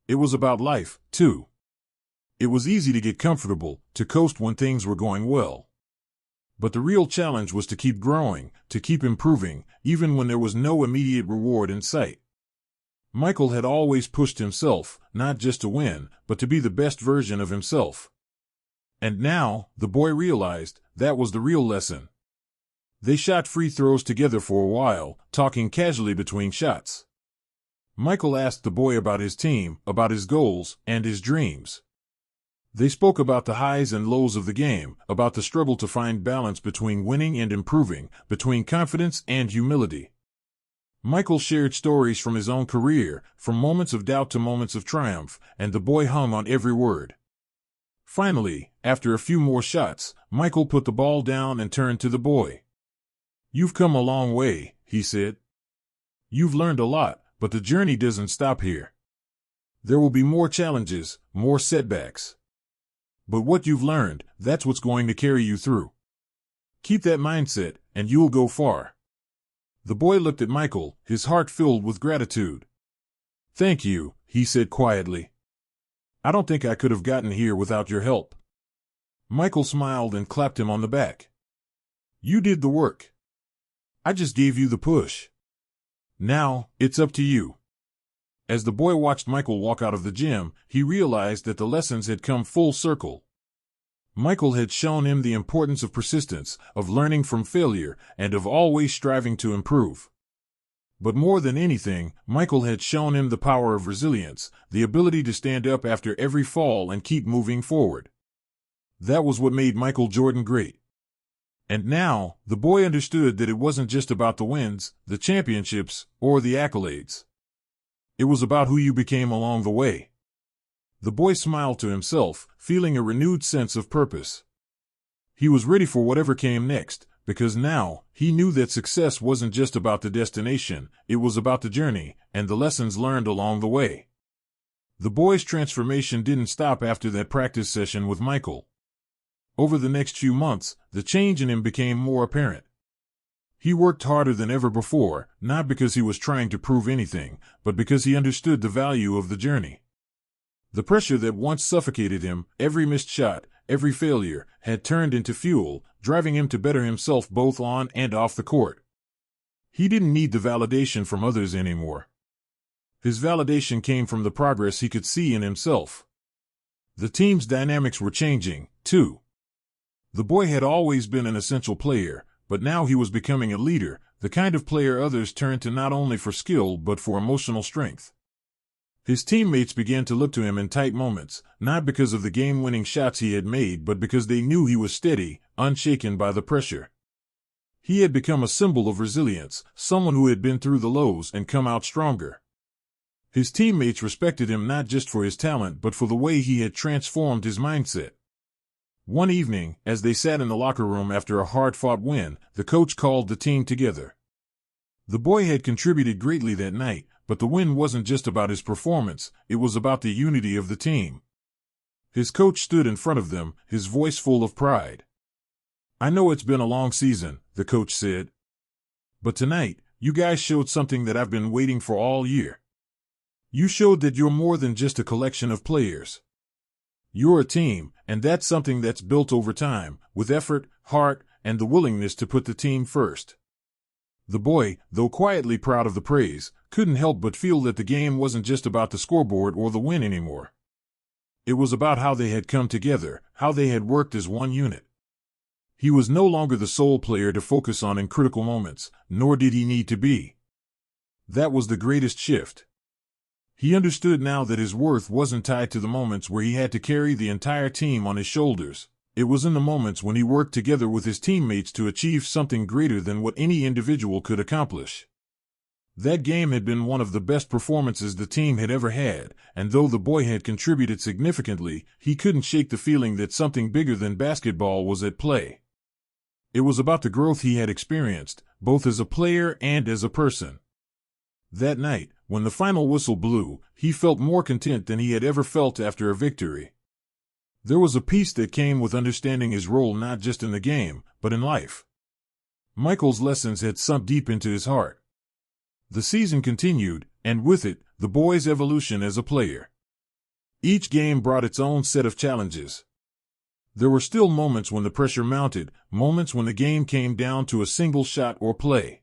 It was about life, too. It was easy to get comfortable, to coast when things were going well. But the real challenge was to keep growing, to keep improving, even when there was no immediate reward in sight. Michael had always pushed himself, not just to win, but to be the best version of himself. And now, the boy realized, that was the real lesson. They shot free throws together for a while, talking casually between shots. Michael asked the boy about his team, about his goals, and his dreams. They spoke about the highs and lows of the game, about the struggle to find balance between winning and improving, between confidence and humility. Michael shared stories from his own career, from moments of doubt to moments of triumph, and the boy hung on every word. Finally, after a few more shots, Michael put the ball down and turned to the boy. You've come a long way, he said. You've learned a lot, but the journey doesn't stop here. There will be more challenges, more setbacks. But what you've learned, that's what's going to carry you through. Keep that mindset, and you'll go far. The boy looked at Michael, his heart filled with gratitude. Thank you, he said quietly. I don't think I could have gotten here without your help. Michael smiled and clapped him on the back. You did the work. I just gave you the push. Now, it's up to you. As the boy watched Michael walk out of the gym, he realized that the lessons had come full circle. Michael had shown him the importance of persistence, of learning from failure, and of always striving to improve. But more than anything, Michael had shown him the power of resilience, the ability to stand up after every fall and keep moving forward. That was what made Michael Jordan great. And now, the boy understood that it wasn't just about the wins, the championships, or the accolades. It was about who you became along the way. The boy smiled to himself, feeling a renewed sense of purpose. He was ready for whatever came next, because now, he knew that success wasn't just about the destination, it was about the journey, and the lessons learned along the way. The boy's transformation didn't stop after that practice session with Michael. Over the next few months, the change in him became more apparent. He worked harder than ever before, not because he was trying to prove anything, but because he understood the value of the journey. The pressure that once suffocated him, every missed shot, every failure, had turned into fuel, driving him to better himself both on and off the court. He didn't need the validation from others anymore. His validation came from the progress he could see in himself. The team's dynamics were changing, too. The boy had always been an essential player, but now he was becoming a leader, the kind of player others turned to not only for skill but for emotional strength. His teammates began to look to him in tight moments, not because of the game-winning shots he had made but because they knew he was steady, unshaken by the pressure. He had become a symbol of resilience, someone who had been through the lows and come out stronger. His teammates respected him not just for his talent but for the way he had transformed his mindset. One evening, as they sat in the locker room after a hard-fought win, the coach called the team together. The boy had contributed greatly that night, but the win wasn't just about his performance, it was about the unity of the team. His coach stood in front of them, his voice full of pride. I know it's been a long season, the coach said. But tonight, you guys showed something that I've been waiting for all year. You showed that you're more than just a collection of players. You're a team, and that's something that's built over time, with effort, heart, and the willingness to put the team first. The boy, though quietly proud of the praise, couldn't help but feel that the game wasn't just about the scoreboard or the win anymore. It was about how they had come together, how they had worked as one unit. He was no longer the sole player to focus on in critical moments, nor did he need to be. That was the greatest shift. He understood now that his worth wasn't tied to the moments where he had to carry the entire team on his shoulders. It was in the moments when he worked together with his teammates to achieve something greater than what any individual could accomplish. That game had been one of the best performances the team had ever had, and though the boy had contributed significantly, he couldn't shake the feeling that something bigger than basketball was at play. It was about the growth he had experienced, both as a player and as a person. That night, when the final whistle blew, he felt more content than he had ever felt after a victory. There was a peace that came with understanding his role not just in the game, but in life. Michael's lessons had sunk deep into his heart. The season continued, and with it, the boy's evolution as a player. Each game brought its own set of challenges. There were still moments when the pressure mounted, moments when the game came down to a single shot or play.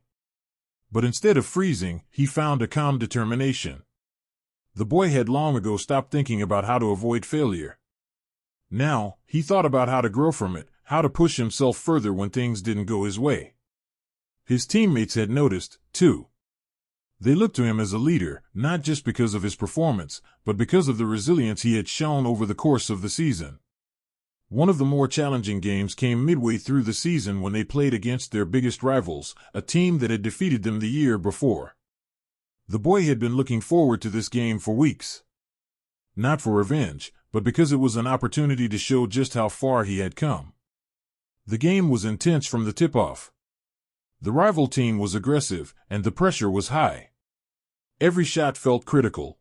But instead of freezing, he found a calm determination. The boy had long ago stopped thinking about how to avoid failure. Now, he thought about how to grow from it, how to push himself further when things didn't go his way. His teammates had noticed, too. They looked to him as a leader, not just because of his performance, but because of the resilience he had shown over the course of the season. One of the more challenging games came midway through the season when they played against their biggest rivals, a team that had defeated them the year before. The boy had been looking forward to this game for weeks. Not for revenge, but because it was an opportunity to show just how far he had come. The game was intense from the tip-off. The rival team was aggressive, and the pressure was high. Every shot felt critical.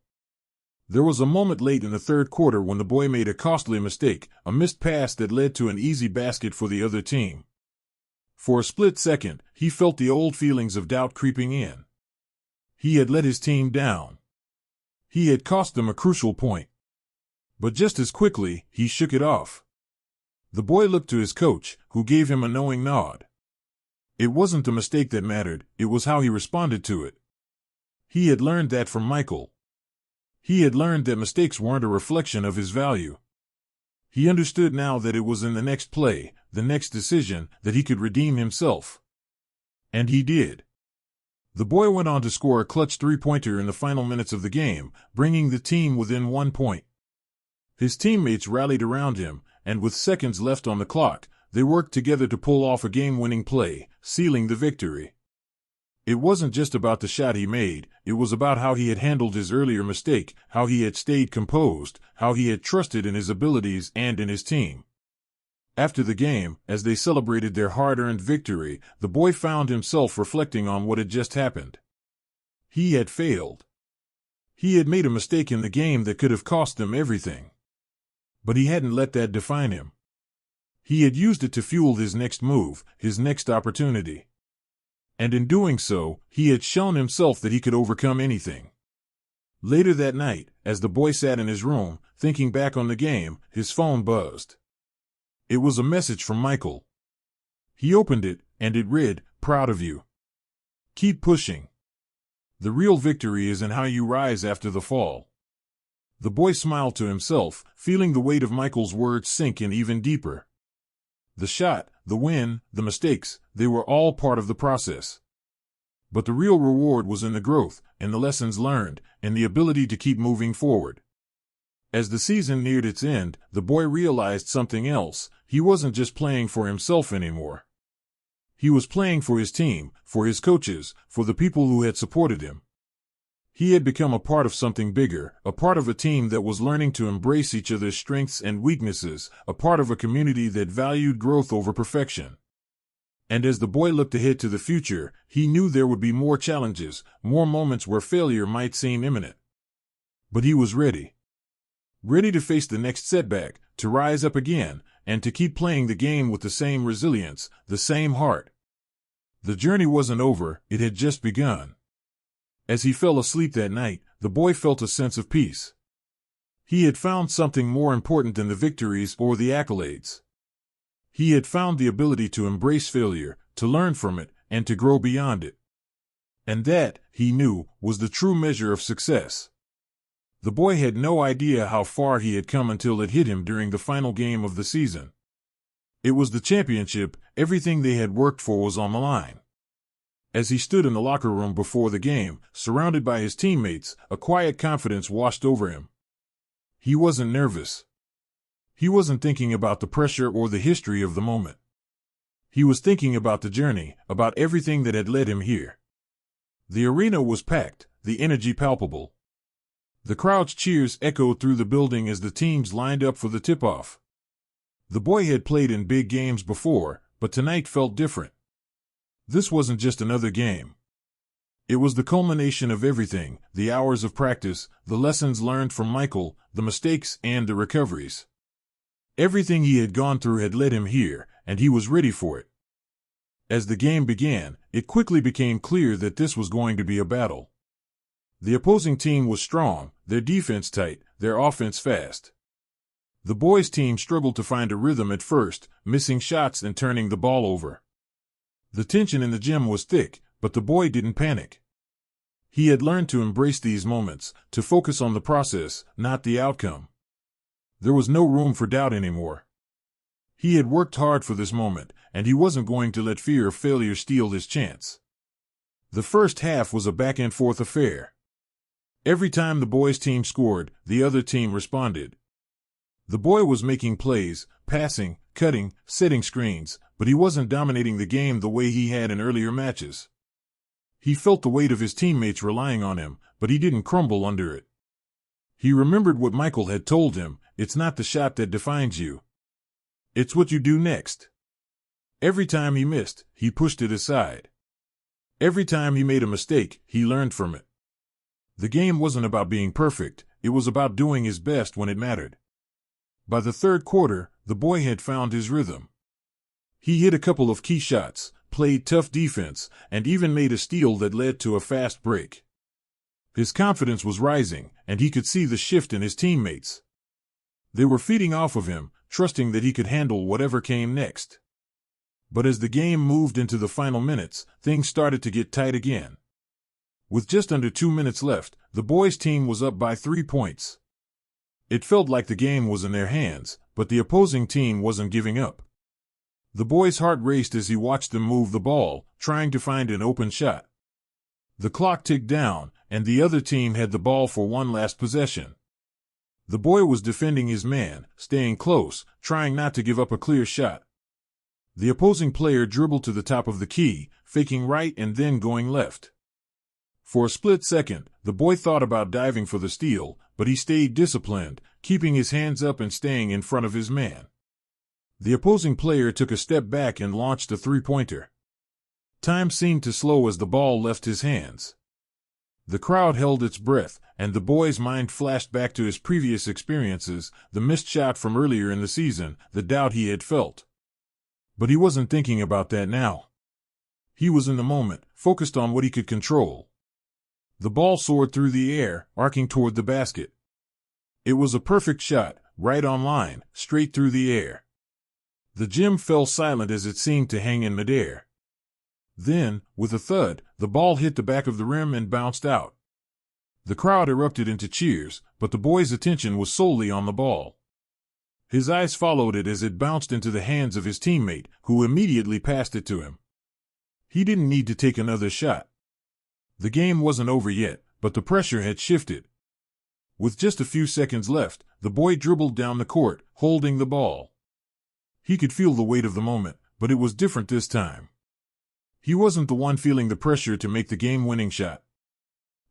There was a moment late in the third quarter when the boy made a costly mistake, a missed pass that led to an easy basket for the other team. For a split second, he felt the old feelings of doubt creeping in. He had let his team down. He had cost them a crucial point. But just as quickly, he shook it off. The boy looked to his coach, who gave him a knowing nod. It wasn't the mistake that mattered, it was how he responded to it. He had learned that from Michael. He had learned that mistakes weren't a reflection of his value. He understood now that it was in the next play, the next decision, that he could redeem himself. And he did. The boy went on to score a clutch three-pointer in the final minutes of the game, bringing the team within 1 point. His teammates rallied around him, and with seconds left on the clock, they worked together to pull off a game-winning play, sealing the victory. It wasn't just about the shot he made, it was about how he had handled his earlier mistake, how he had stayed composed, how he had trusted in his abilities and in his team. After the game, as they celebrated their hard-earned victory, the boy found himself reflecting on what had just happened. He had failed. He had made a mistake in the game that could have cost them everything. But he hadn't let that define him. He had used it to fuel his next move, his next opportunity. And in doing so, he had shown himself that he could overcome anything. Later that night, as the boy sat in his room, thinking back on the game, his phone buzzed. It was a message from Michael. He opened it, and it read, "Proud of you. Keep pushing. The real victory is in how you rise after the fall." The boy smiled to himself, feeling the weight of Michael's words sink in even deeper. The shot, the win, the mistakes, they were all part of the process. But the real reward was in the growth, in the lessons learned, in the ability to keep moving forward. As the season neared its end, the boy realized something else. He wasn't just playing for himself anymore. He was playing for his team, for his coaches, for the people who had supported him. He had become a part of something bigger, a part of a team that was learning to embrace each other's strengths and weaknesses, a part of a community that valued growth over perfection. And as the boy looked ahead to the future, he knew there would be more challenges, more moments where failure might seem imminent. But he was ready. Ready to face the next setback, to rise up again, and to keep playing the game with the same resilience, the same heart. The journey wasn't over, it had just begun. As he fell asleep that night, the boy felt a sense of peace. He had found something more important than the victories or the accolades. He had found the ability to embrace failure, to learn from it, and to grow beyond it. And that, he knew, was the true measure of success. The boy had no idea how far he had come until it hit him during the final game of the season. It was the championship, everything they had worked for was on the line. As he stood in the locker room before the game, surrounded by his teammates, a quiet confidence washed over him. He wasn't nervous. He wasn't thinking about the pressure or the history of the moment. He was thinking about the journey, about everything that had led him here. The arena was packed, the energy palpable. The crowd's cheers echoed through the building as the teams lined up for the tip-off. The boy had played in big games before, but tonight felt different. This wasn't just another game. It was the culmination of everything, the hours of practice, the lessons learned from Michael, the mistakes and the recoveries. Everything he had gone through had led him here, and he was ready for it. As the game began, it quickly became clear that this was going to be a battle. The opposing team was strong, their defense tight, their offense fast. The boys' team struggled to find a rhythm at first, missing shots and turning the ball over. The tension in the gym was thick, but the boy didn't panic. He had learned to embrace these moments, to focus on the process, not the outcome. There was no room for doubt anymore. He had worked hard for this moment, and he wasn't going to let fear of failure steal his chance. The first half was a back-and-forth affair. Every time the boys' team scored, the other team responded. The boy was making plays, passing, cutting, setting screens, but he wasn't dominating the game the way he had in earlier matches. He felt the weight of his teammates relying on him, but he didn't crumble under it. He remembered what Michael had told him, it's not the shot that defines you. It's what you do next. Every time he missed, he pushed it aside. Every time he made a mistake, he learned from it. The game wasn't about being perfect, it was about doing his best when it mattered. By the third quarter, the boy had found his rhythm. He hit a couple of key shots, played tough defense, and even made a steal that led to a fast break. His confidence was rising, and he could see the shift in his teammates. They were feeding off of him, trusting that he could handle whatever came next. But as the game moved into the final minutes, things started to get tight again. With just under 2 minutes left, the boys' team was up by 3 points. It felt like the game was in their hands, but the opposing team wasn't giving up. The boy's heart raced as he watched them move the ball, trying to find an open shot. The clock ticked down, and the other team had the ball for one last possession. The boy was defending his man, staying close, trying not to give up a clear shot. The opposing player dribbled to the top of the key, faking right and then going left. For a split second, the boy thought about diving for the steal, but he stayed disciplined, keeping his hands up and staying in front of his man. The opposing player took a step back and launched a three-pointer. Time seemed to slow as the ball left his hands. The crowd held its breath, and the boy's mind flashed back to his previous experiences, the missed shot from earlier in the season, the doubt he had felt. But he wasn't thinking about that now. He was in the moment, focused on what he could control. The ball soared through the air, arcing toward the basket. It was a perfect shot, right on line, straight through the air. The gym fell silent as it seemed to hang in midair. Then, with a thud, the ball hit the back of the rim and bounced out. The crowd erupted into cheers, but the boy's attention was solely on the ball. His eyes followed it as it bounced into the hands of his teammate, who immediately passed it to him. He didn't need to take another shot. The game wasn't over yet, but the pressure had shifted. With just a few seconds left, the boy dribbled down the court, holding the ball. He could feel the weight of the moment, but it was different this time. He wasn't the one feeling the pressure to make the game-winning shot.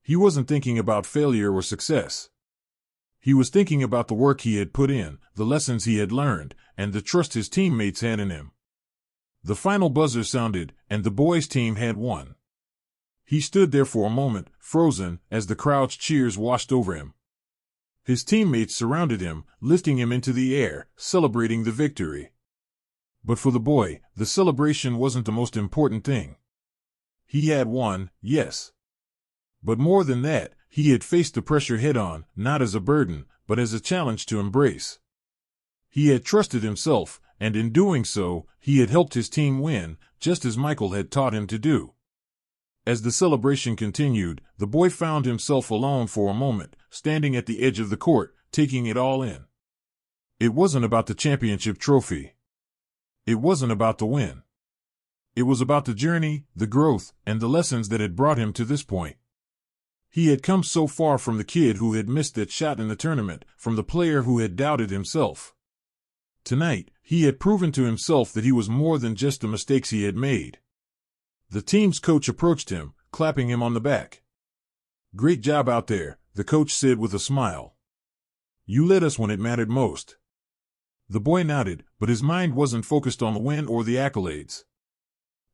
He wasn't thinking about failure or success. He was thinking about the work he had put in, the lessons he had learned, and the trust his teammates had in him. The final buzzer sounded, and the boys' team had won. He stood there for a moment, frozen, as the crowd's cheers washed over him. His teammates surrounded him, lifting him into the air, celebrating the victory. But for the boy, the celebration wasn't the most important thing. He had won, yes. But more than that, he had faced the pressure head-on, not as a burden, but as a challenge to embrace. He had trusted himself, and in doing so, he had helped his team win, just as Michael had taught him to do. As the celebration continued, the boy found himself alone for a moment, standing at the edge of the court, taking it all in. It wasn't about the championship trophy. It wasn't about the win. It was about the journey, the growth, and the lessons that had brought him to this point. He had come so far from the kid who had missed that shot in the tournament, from the player who had doubted himself. Tonight, he had proven to himself that he was more than just the mistakes he had made. The team's coach approached him, clapping him on the back. "Great job out there," the coach said with a smile. "You led us when it mattered most." The boy nodded, but his mind wasn't focused on the win or the accolades.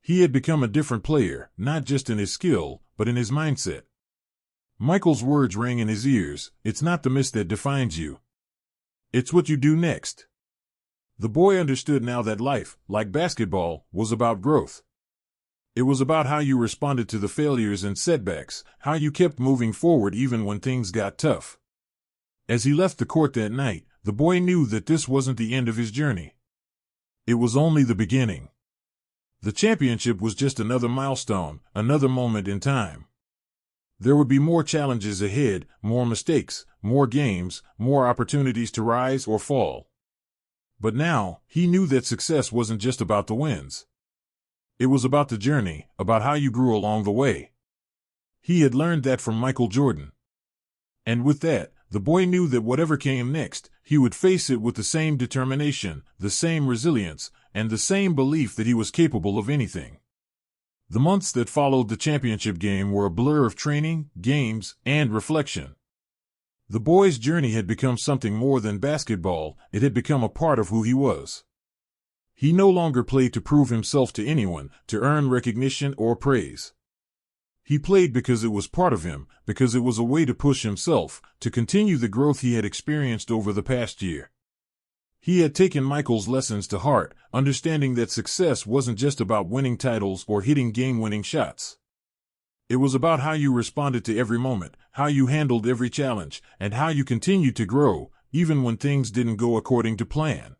He had become a different player, not just in his skill, but in his mindset. Michael's words rang in his ears, "It's not the miss that defines you. It's what you do next." The boy understood now that life, like basketball, was about growth. It was about how you responded to the failures and setbacks, how you kept moving forward even when things got tough. As he left the court that night, the boy knew that this wasn't the end of his journey. It was only the beginning. The championship was just another milestone, another moment in time. There would be more challenges ahead, more mistakes, more games, more opportunities to rise or fall. But now, he knew that success wasn't just about the wins. It was about the journey, about how you grew along the way. He had learned that from Michael Jordan. And with that, the boy knew that whatever came next, he would face it with the same determination, the same resilience, and the same belief that he was capable of anything. The months that followed the championship game were a blur of training, games, and reflection. The boy's journey had become something more than basketball, it had become a part of who he was. He no longer played to prove himself to anyone, to earn recognition or praise. He played because it was part of him, because it was a way to push himself, to continue the growth he had experienced over the past year. He had taken Michael's lessons to heart, understanding that success wasn't just about winning titles or hitting game-winning shots. It was about how you responded to every moment, how you handled every challenge, and how you continued to grow, even when things didn't go according to plan.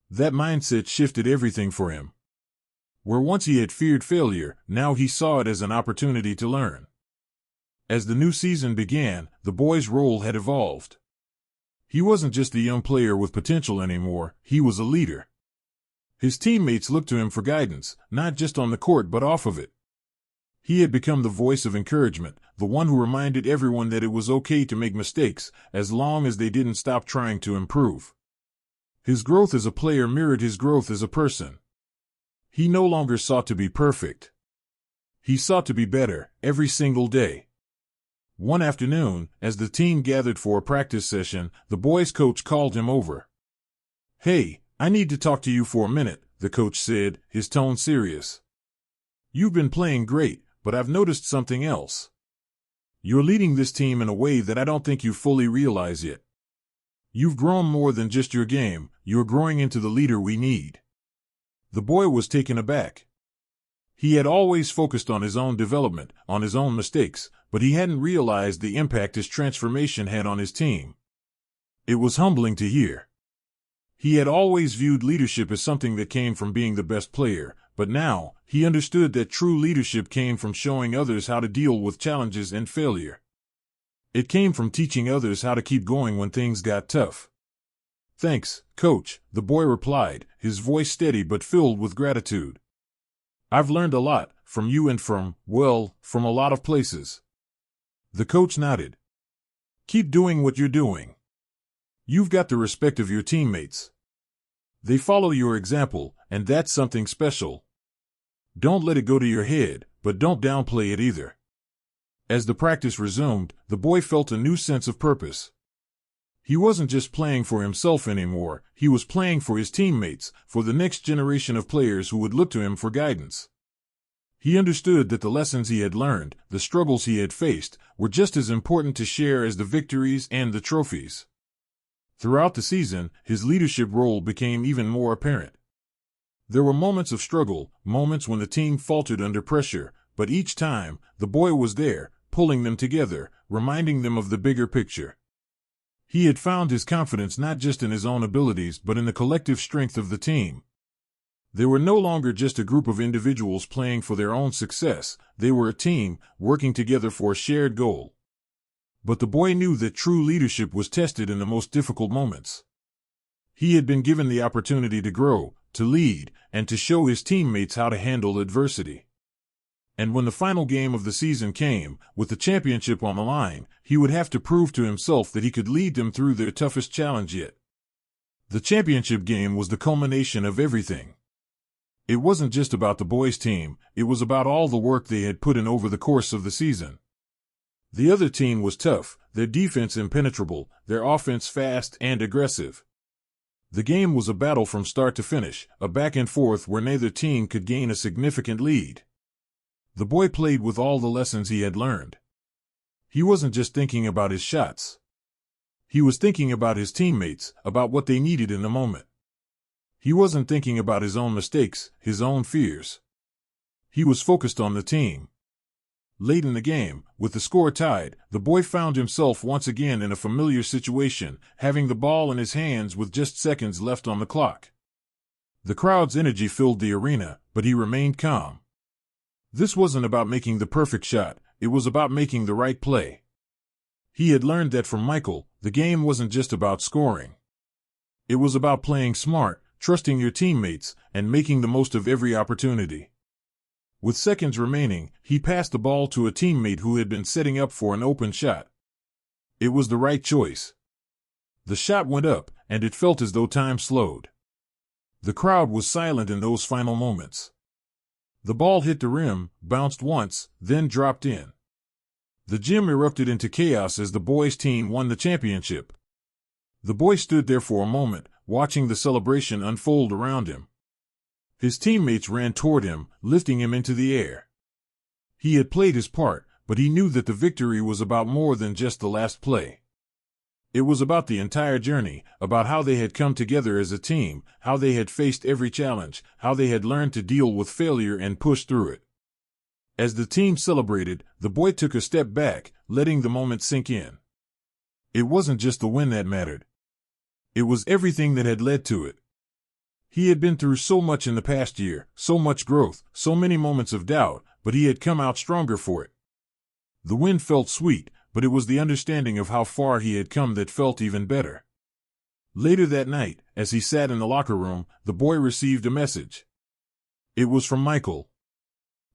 That mindset shifted everything for him. Where once he had feared failure, now he saw it as an opportunity to learn. As the new season began, the boy's role had evolved. He wasn't just a young player with potential anymore, he was a leader. His teammates looked to him for guidance, not just on the court but off of it. He had become the voice of encouragement, the one who reminded everyone that it was okay to make mistakes, as long as they didn't stop trying to improve. His growth as a player mirrored his growth as a person. He no longer sought to be perfect. He sought to be better, every single day. One afternoon, as the team gathered for a practice session, the boys' coach called him over. "Hey, I need to talk to you for a minute," the coach said, his tone serious. "You've been playing great, but I've noticed something else. You're leading this team in a way that I don't think you fully realize yet. You've grown more than just your game, you're growing into the leader we need." The boy was taken aback. He had always focused on his own development, on his own mistakes, but he hadn't realized the impact his transformation had on his team. It was humbling to hear. He had always viewed leadership as something that came from being the best player, but now, he understood that true leadership came from showing others how to deal with challenges and failure. It came from teaching others how to keep going when things got tough. "Thanks, Coach," the boy replied, his voice steady but filled with gratitude. "I've learned a lot, from you and from a lot of places." The coach nodded. "Keep doing what you're doing. You've got the respect of your teammates. They follow your example, and that's something special. Don't let it go to your head, but don't downplay it either." As the practice resumed, the boy felt a new sense of purpose. He wasn't just playing for himself anymore, he was playing for his teammates, for the next generation of players who would look to him for guidance. He understood that the lessons he had learned, the struggles he had faced, were just as important to share as the victories and the trophies. Throughout the season, his leadership role became even more apparent. There were moments of struggle, moments when the team faltered under pressure, but each time, the boy was there, pulling them together, reminding them of the bigger picture. He had found his confidence not just in his own abilities but in the collective strength of the team. They were no longer just a group of individuals playing for their own success, they were a team, working together for a shared goal. But the boy knew that true leadership was tested in the most difficult moments. He had been given the opportunity to grow, to lead, and to show his teammates how to handle adversity. And when the final game of the season came, with the championship on the line, he would have to prove to himself that he could lead them through their toughest challenge yet. The championship game was the culmination of everything. It wasn't just about the boys' team, it was about all the work they had put in over the course of the season. The other team was tough, their defense impenetrable, their offense fast and aggressive. The game was a battle from start to finish, a back and forth where neither team could gain a significant lead. The boy played with all the lessons he had learned. He wasn't just thinking about his shots. He was thinking about his teammates, about what they needed in the moment. He wasn't thinking about his own mistakes, his own fears. He was focused on the team. Late in the game, with the score tied, the boy found himself once again in a familiar situation, having the ball in his hands with just seconds left on the clock. The crowd's energy filled the arena, but he remained calm. This wasn't about making the perfect shot, it was about making the right play. He had learned that from Michael, the game wasn't just about scoring. It was about playing smart, trusting your teammates, and making the most of every opportunity. With seconds remaining, he passed the ball to a teammate who had been setting up for an open shot. It was the right choice. The shot went up, and it felt as though time slowed. The crowd was silent in those final moments. The ball hit the rim, bounced once, then dropped in. The gym erupted into chaos as the boys' team won the championship. The boy stood there for a moment, watching the celebration unfold around him. His teammates ran toward him, lifting him into the air. He had played his part, but he knew that the victory was about more than just the last play. It was about the entire journey, about how they had come together as a team, how they had faced every challenge, how they had learned to deal with failure and push through it. As the team celebrated, the boy took a step back, letting the moment sink in. It wasn't just the win that mattered. It was everything that had led to it. He had been through so much in the past year, so much growth, so many moments of doubt, but he had come out stronger for it. The win felt sweet, but it was the understanding of how far he had come that felt even better. Later that night, as he sat in the locker room, the boy received a message. It was from Michael.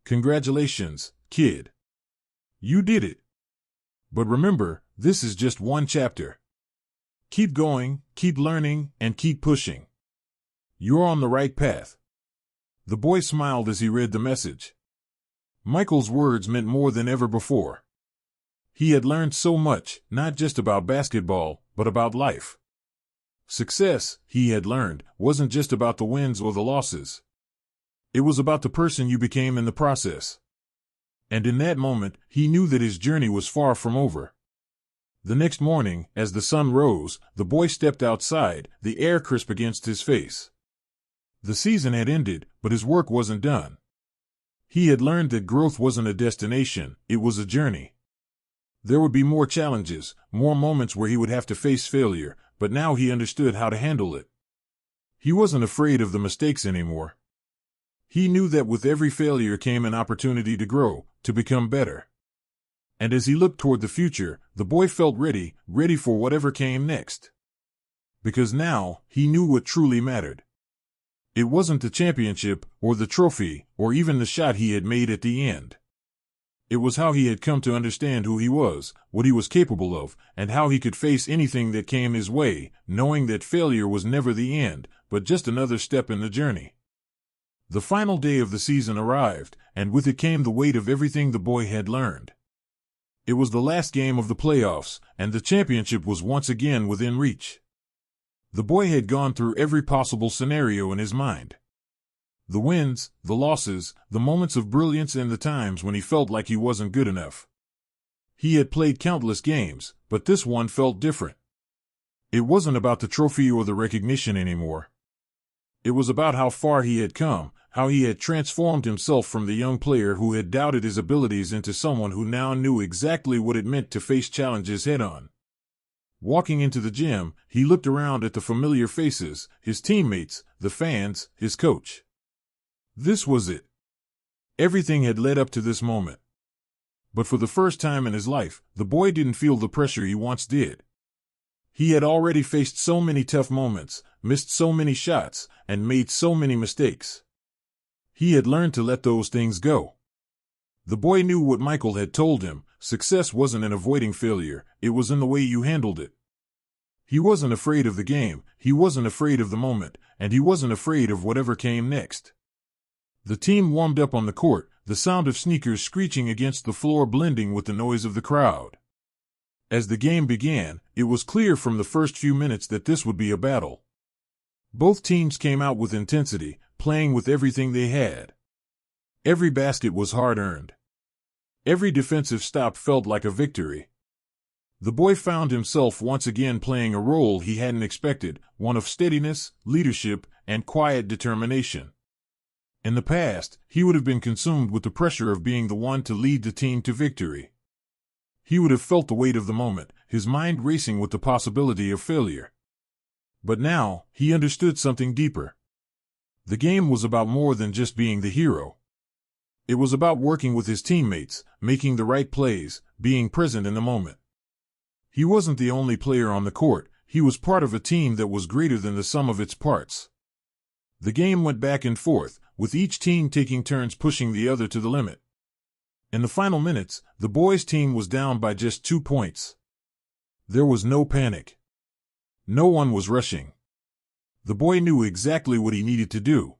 "Congratulations, kid. You did it. But remember, this is just one chapter. Keep going, keep learning, and keep pushing. You're on the right path." The boy smiled as he read the message. Michael's words meant more than ever before. He had learned so much, not just about basketball, but about life. Success, he had learned, wasn't just about the wins or the losses. It was about the person you became in the process. And in that moment, he knew that his journey was far from over. The next morning, as the sun rose, the boy stepped outside, the air crisp against his face. The season had ended, but his work wasn't done. He had learned that growth wasn't a destination, it was a journey. There would be more challenges, more moments where he would have to face failure, but now he understood how to handle it. He wasn't afraid of the mistakes anymore. He knew that with every failure came an opportunity to grow, to become better. And as he looked toward the future, the boy felt ready for whatever came next. Because now, he knew what truly mattered. It wasn't the championship, or the trophy, or even the shot he had made at the end. It was how he had come to understand who he was, what he was capable of, and how he could face anything that came his way, knowing that failure was never the end, but just another step in the journey. The final day of the season arrived, and with it came the weight of everything the boy had learned. It was the last game of the playoffs, and the championship was once again within reach. The boy had gone through every possible scenario in his mind. The wins, the losses, the moments of brilliance and the times when he felt like he wasn't good enough. He had played countless games, but this one felt different. It wasn't about the trophy or the recognition anymore. It was about how far he had come, how he had transformed himself from the young player who had doubted his abilities into someone who now knew exactly what it meant to face challenges head-on. Walking into the gym, he looked around at the familiar faces, his teammates, the fans, his coach. This was it. Everything had led up to this moment. But for the first time in his life, the boy didn't feel the pressure he once did. He had already faced so many tough moments, missed so many shots, and made so many mistakes. He had learned to let those things go. The boy knew what Michael had told him: success wasn't in avoiding failure, it was in the way you handled it. He wasn't afraid of the game, he wasn't afraid of the moment, and he wasn't afraid of whatever came next. The team warmed up on the court, the sound of sneakers screeching against the floor blending with the noise of the crowd. As the game began, it was clear from the first few minutes that this would be a battle. Both teams came out with intensity, playing with everything they had. Every basket was hard-earned. Every defensive stop felt like a victory. The boy found himself once again playing a role he hadn't expected, one of steadiness, leadership, and quiet determination. In the past, he would have been consumed with the pressure of being the one to lead the team to victory. He would have felt the weight of the moment, his mind racing with the possibility of failure. But now, he understood something deeper. The game was about more than just being the hero. It was about working with his teammates, making the right plays, being present in the moment. He wasn't the only player on the court, he was part of a team that was greater than the sum of its parts. The game went back and forth, with each team taking turns pushing the other to the limit. In the final minutes, the boys' team was down by just 2 points. There was no panic. No one was rushing. The boy knew exactly what he needed to do.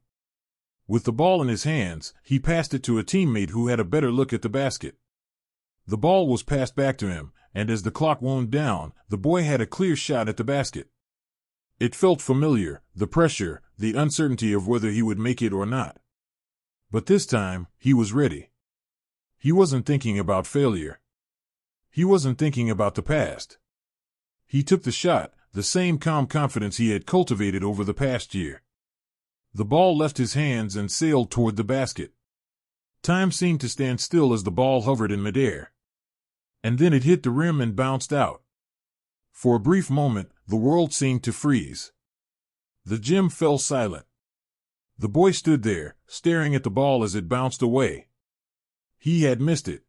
With the ball in his hands, he passed it to a teammate who had a better look at the basket. The ball was passed back to him, and as the clock wound down, the boy had a clear shot at the basket. It felt familiar, the pressure, the uncertainty of whether he would make it or not. But this time, he was ready. He wasn't thinking about failure. He wasn't thinking about the past. He took the shot, the same calm confidence he had cultivated over the past year. The ball left his hands and sailed toward the basket. Time seemed to stand still as the ball hovered in midair. And then it hit the rim and bounced out. For a brief moment, the world seemed to freeze. The gym fell silent. The boy stood there, staring at the ball as it bounced away. He had missed it.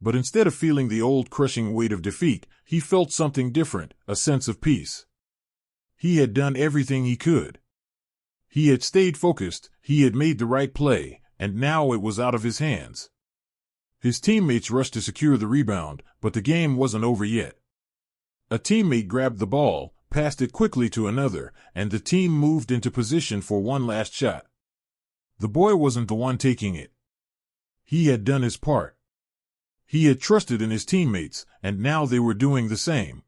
But instead of feeling the old crushing weight of defeat, he felt something different, a sense of peace. He had done everything he could. He had stayed focused, he had made the right play, and now it was out of his hands. His teammates rushed to secure the rebound, but the game wasn't over yet. A teammate grabbed the ball, passed it quickly to another, and the team moved into position for one last shot. The boy wasn't the one taking it. He had done his part. He had trusted in his teammates, and now they were doing the same.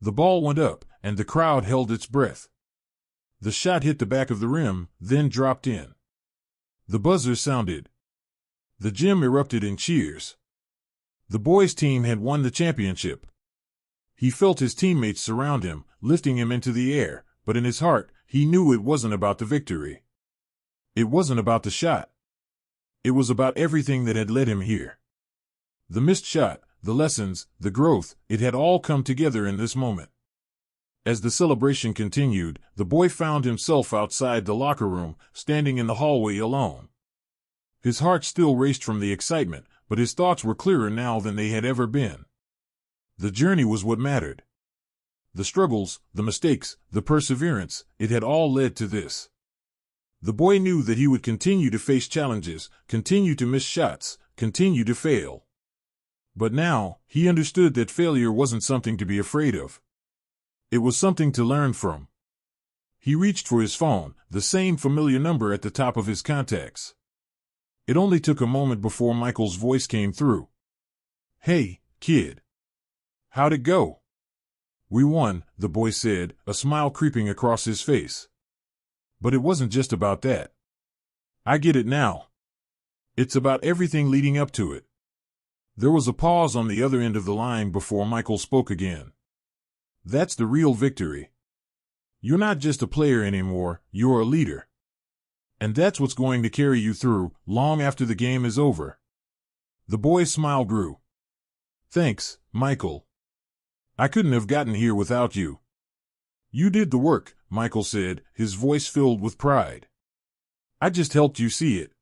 The ball went up, and the crowd held its breath. The shot hit the back of the rim, then dropped in. The buzzer sounded. The gym erupted in cheers. The boys' team had won the championship. He felt his teammates surround him, lifting him into the air, but in his heart, he knew it wasn't about the victory. It wasn't about the shot. It was about everything that had led him here. The missed shot, the lessons, the growth, it had all come together in this moment. As the celebration continued, the boy found himself outside the locker room, standing in the hallway alone. His heart still raced from the excitement, but his thoughts were clearer now than they had ever been. The journey was what mattered. The struggles, the mistakes, the perseverance, it had all led to this. The boy knew that he would continue to face challenges, continue to miss shots, continue to fail. But now, he understood that failure wasn't something to be afraid of. It was something to learn from. He reached for his phone, the same familiar number at the top of his contacts. It only took a moment before Michael's voice came through. "Hey, kid. How'd it go?" "We won," the boy said, a smile creeping across his face. "But it wasn't just about that. I get it now. It's about everything leading up to it." There was a pause on the other end of the line before Michael spoke again. "That's the real victory. You're not just a player anymore, you're a leader. And that's what's going to carry you through, long after the game is over." The boy's smile grew. "Thanks, Michael. I couldn't have gotten here without you." "You did the work," Michael said, his voice filled with pride. "I just helped you see it.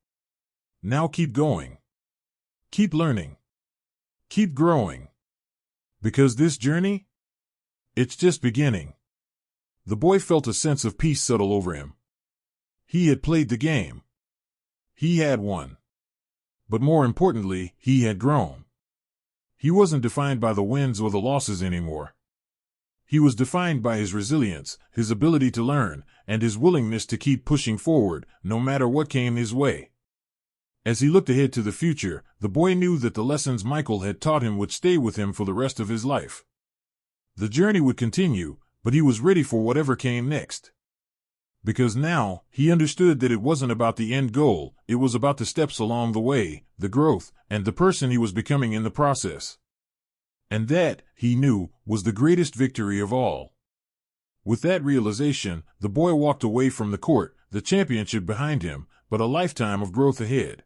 Now keep going. Keep learning. Keep growing. Because this journey? It's just beginning." The boy felt a sense of peace settle over him. He had played the game. He had won. But more importantly, he had grown. He wasn't defined by the wins or the losses anymore. He was defined by his resilience, his ability to learn, and his willingness to keep pushing forward, no matter what came his way. As he looked ahead to the future, the boy knew that the lessons Michael had taught him would stay with him for the rest of his life. The journey would continue, but he was ready for whatever came next. Because now, he understood that it wasn't about the end goal, it was about the steps along the way, the growth, and the person he was becoming in the process. And that, he knew, was the greatest victory of all. With that realization, the boy walked away from the court, the championship behind him, but a lifetime of growth ahead.